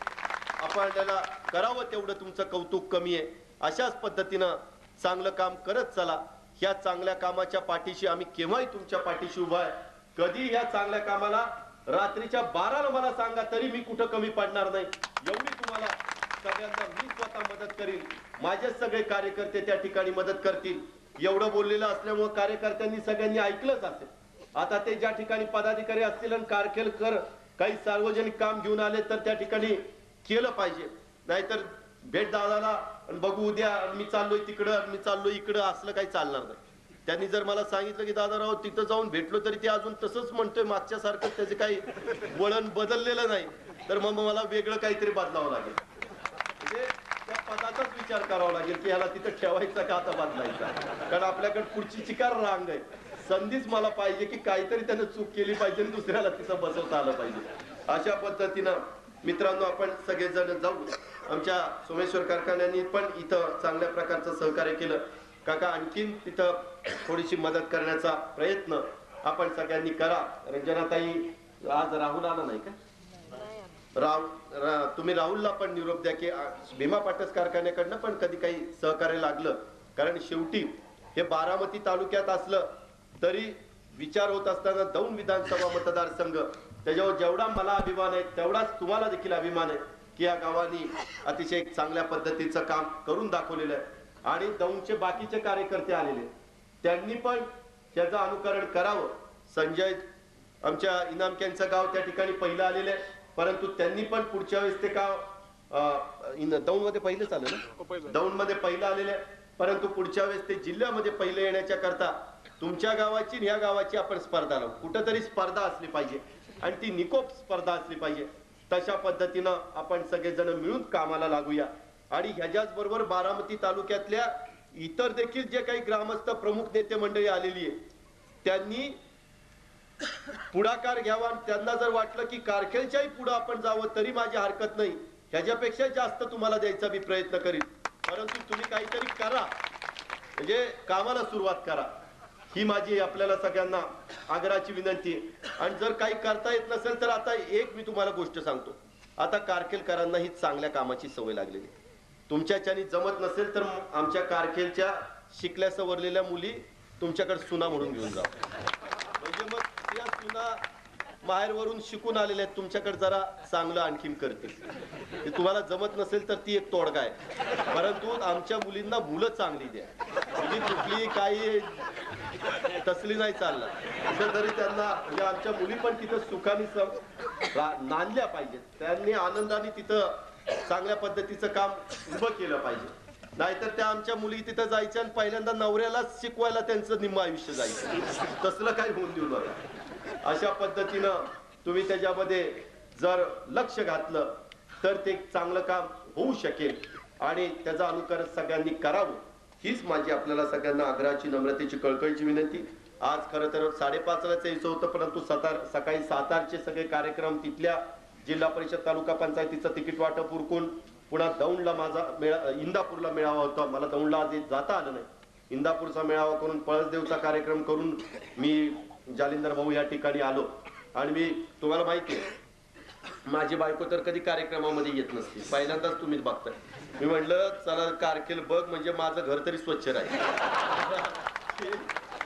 आपण त्याला करावं तेवढं तुमचं कौतुक कमी आहे. अशाच पद्धतीनं चांगलं काम करत चला. ह्या चांगल्या कामाच्या पाठीशी आम्ही केव्हाही तुमच्या पाठीशी उभा आहे. कधी या चांगल्या कामाला रात्रीच्या 12ला मला सांगा तरी मी कुठं कमी पडणार नाही. एवढी तुम्हाला सगळ्यांना मी स्वतः मदत करीन, माझे सगळे कार्यकर्ते त्या ठिकाणी मदत करतील. एवढं बोललेलं असल्यामुळे कार्यकर्त्यांनी सगळ्यांनी ऐकलंच असेल. आता ते ज्या ठिकाणी पदाधिकारी असतील आणि कारकेलकर काही सार्वजनिक काम घेऊन आले तर त्या ठिकाणी केलं पाहिजे. नाहीतर भेट दादाला बघू उद्या, मी चाललोय तिकडं, मी चाललोय इकडं, असलं काही चालणार नाही. त्यांनी जर मला सांगितलं की दादाराव तिथं जाऊन भेटलो तरी ते अजून तसंच म्हणतोय मागच्या सारखं, त्याचे काही वळण बदललेलं नाही, तर मग मला वेगळं काहीतरी बदलावं लागेल. म्हणजे त्या पदाचाच विचार करावा लागेल की ह्याला तिथं ठेवायचा का आता बदलायचा. कारण आपल्याकडे पुढची चिकार रांग आहे. संधीच मला पाहिजे की काहीतरी त्यानं चूक केली पाहिजे आणि दुसऱ्याला तिथं बसवता आलं पाहिजे. अशा पद्धतीनं मित्रांनो आपण सगळेजण जाऊ. आमच्या सोमेश्वर कारखान्यांनी पण इथं चांगल्या प्रकारचं सहकार्य केलं. काका आणखीन तिथं थोडीशी मदत करण्याचा प्रयत्न आपण सगळ्यांनी करा. रंजनाताई आज राहुल आला नाही का? तुम्ही राहुलला पण निरोप द्या की भीमा पाटस कारखान्याकडनं पण कधी काही सहकार्य लागलं. कारण शेवटी हे बारामती तालुक्यात असलं तरी विचार होत असताना दौंड विधानसभा मतदारसंघ, त्याच्यावर जेवढा मला अभिमान आहे तेवढाच तुम्हाला देखील अभिमान आहे की या गावानी अतिशय चांगल्या पद्धतीचं काम करून दाखवलेलं आहे. आणि दौंडचे बाकीचे कार्यकर्ते आलेले त्यांनी पण त्याचं अनुकरण करावं. संजय आमच्या इनामक्यांचं गाव त्या ठिकाणी पहिलं आलेलं आहे, परंतु त्यांनी पण पुढच्या वेळेस ते गाव दौंड मध्ये पहिलेच आलं ना, दौंड मध्ये पहिलं आलेलं आहे, परंतु पुढच्या वेळेस ते जिल्ह्यामध्ये पहिलं येण्याच्या करता तुमच्या गावाची ह्या गावाची आपण स्पर्धा लावू. कुठंतरी स्पर्धा असली पाहिजे आणि ती निकोप स्पर्धा असली पाहिजे. तशा पद्धतीनं आपण सगळेजण मिळून कामाला लागूया. आणि ह्याच्याच बरोबर बारामती तालुक्यातल्या इतर देखील जे काही ग्रामस्थ प्रमुख नेते मंडळी आलेली आहे त्यांनी पुढाकार घ्यावा. त्यांना जर वाटलं की कारखेलच्याही पुढे आपण जावं तरी माझी हरकत नाही, ह्याच्यापेक्षा जास्त तुम्हाला द्यायचा मी प्रयत्न करीन. परंतु तुम्ही काहीतरी करा, म्हणजे कामाला सुरुवात करा, ही माझी आपल्याला सगळ्यांना आग्रहाची विनंती आहे. आणि जर काही करता येत नसेल तर आता एक मी तुम्हाला गोष्ट सांगतो. आता कारखेलकरांना ही चांगल्या कामाची सवय लागलेली. तुमच्याच्यानी जमत नसेल तर आमच्या कारखेलच्या शिकल्या सवरलेल्या मुली तुमच्याकडे सुना म्हणून घेऊन जा. म्हणजे मग त्या सुना माहेरवरून शिकून आलेल्या आहेत, तुमच्याकडे जरा चांगलं आणखीन करतील. ते तुम्हाला जमत नसेल तर ती एक तोडगा आहे. परंतु आमच्या मुलींना मुलं चांगली द्या. म्हणजे कुठली काही तसली नाही चालणार. असं तरी त्यांना म्हणजे आमच्या मुली पण तिथं सुखाने नांदल्या पाहिजेत. त्यांनी आनंदाने तिथं चांगल्या पद्धतीचं काम उभं केलं पाहिजे. नाहीतर त्या आमच्या मुली तिथं जायच्या आणि पहिल्यांदा नवऱ्यालाच शिकवायला त्यांचं निम्म आयुष्य जायचं. तसलं काही होऊन देऊ नका. अशा पद्धतीनं तुम्ही त्याच्यामध्ये जर लक्ष घातलं तर ते चांगलं काम होऊ शकेल आणि त्याचा अनुकरण सगळ्यांनी करावं. हीच माझी आपल्याला सगळ्यांना आग्रहाची, नम्रतेची, कळकळीची विनंती. आज खरं तर 5:30 यायचं होतं, परंतु सकाळी सातारचे सगळे कार्यक्रम, तिथल्या जिल्हा परिषद तालुका पंचायतीचं तिकीट वाटप उरकून पुन्हा दौंडला माझा इंदापूरला मेळावा होता. मला दौंडला आधी जाता आलं नाही. इंदापूरचा मेळावा करून पळसदेवचा कार्यक्रम करून मी जालिंदर भाऊ या ठिकाणी आलो. आणि मी तुम्हाला माहिती आहे माझी बायको तर कधी कार्यक्रमामध्ये येत नसते, पहिल्यांदाच तुम्हीच बघताय. मी म्हटलं चला कारखेल बघ, म्हणजे माझं घर तरी स्वच्छ राहील.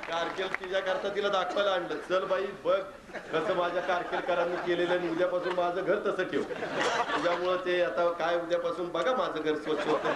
कारखेल तिच्याकरता तिला दाखवायला आणलं. चल बाई बघ कसं माझ्या कारखेलकरांनी केलेलं आणि उद्यापासून माझं घर तसं ठेव. त्याच्यामुळं ते आता काय उद्यापासून बघा माझं घर स्वच्छ होतं.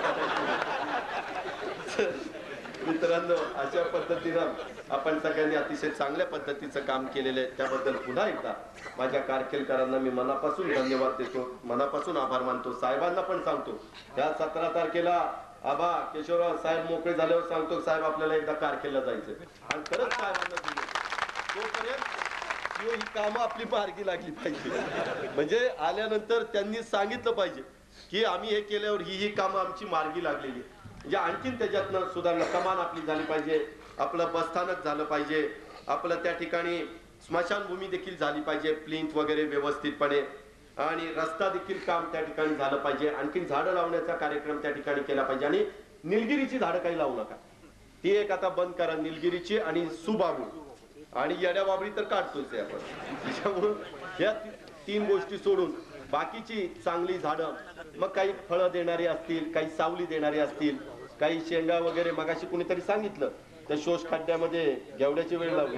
मित्रांनो, अशा पद्धतीनं आपण सगळ्यांनी अतिशय चांगल्या पद्धतीचं काम केलेलं आहे. त्याबद्दल पुन्हा एकदा माझ्या कारखेलकरांना मी मनापासून धन्यवाद देतो, मनापासून आभार मानतो. साहेबांना पण सांगतो, त्या 17 तारखेला आबा केशवराव साहेब मोकळे झाल्यावर सांगतो साहेब आपल्याला एकदा कारखेलला जायचं. आणि खरंच साहेबांना दिले तोपर्यंत ही कामं आपली मार्गी लागली पाहिजे. म्हणजे आल्यानंतर त्यांनी सांगितलं पाहिजे की आम्ही हे केल्यावर ही कामं आमची मार्गी लागलेली. म्हणजे आणखीन त्याच्यातनं सुधारणा, कमान आपली झाली पाहिजे, आपलं बसस्थानक झालं पाहिजे, आपलं त्या ठिकाणी स्मशानभूमी देखील झाली पाहिजे, प्लिंथ वगैरे व्यवस्थितपणे, आणि रस्ता देखील काम त्या ठिकाणी झालं पाहिजे. आणखीन झाडं लावण्याचा कार्यक्रम त्या ठिकाणी केला पाहिजे. आणि निलगिरीची झाडं काही लावू नका, ती एक आता बंद करा. निलगिरीची आणि सुबाबू आणि येड्या बाबळी तर काढतोच आहे आपण. त्याच्यामुळं या 3 गोष्टी सोडून बाकीची चांगली झाडं, मग काही फळं देणारी असतील, काही सावली देणारी असतील, काही शेंगा वगैरे. मगाशी कुणीतरी सांगितलं त्या शोष खड्ड्यामध्ये घेवड्याची वेळ लावली.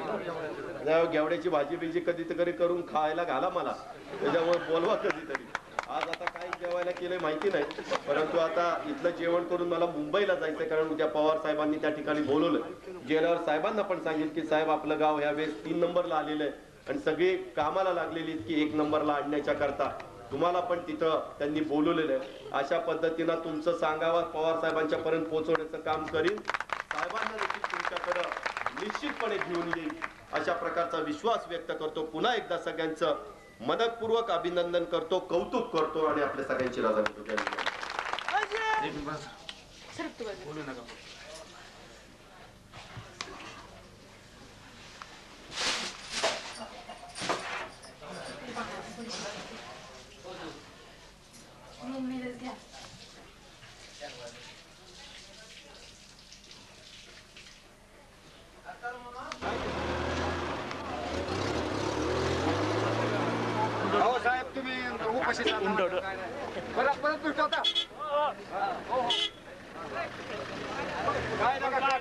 घेवड्याची भाजी बिजी कधीतरी करून खायला घाला मला, त्याच्यामुळे बोलवा कधीतरी. आज आता काय जेवायला केलंय माहिती नाही, परंतु आता इथलं जेवण करून मला मुंबईला जायचंय, कारण उद्या पवार साहेबांनी त्या ठिकाणी बोलवलं. गेल्यावर साहेबांना पण सांगेल की साहेब आपलं गाव यावेळेस 3 नंबरला आलेलं आहे आणि सगळी कामाला लागलेली की 1 नंबरला आणण्याच्या करता तुम्हाला पण तिथं त्यांनी बोलवलेलं आहे. अशा पद्धतीनं तुमचं सांगावं पवार साहेबांच्या पर्यंत पोहोचवण्याचं काम करीन. साहेबांना देखील तुमच्याकडं निश्चितपणे घेऊन येईल अशा प्रकारचा विश्वास व्यक्त करतो. पुन्हा एकदा सगळ्यांचं मनपूर्वक अभिनंदन करतो, कौतुक करतो आणि आपल्या सगळ्यांची रजा घेतो. साहेब तुम्ही उपाशी परत तुमचं होता काय नका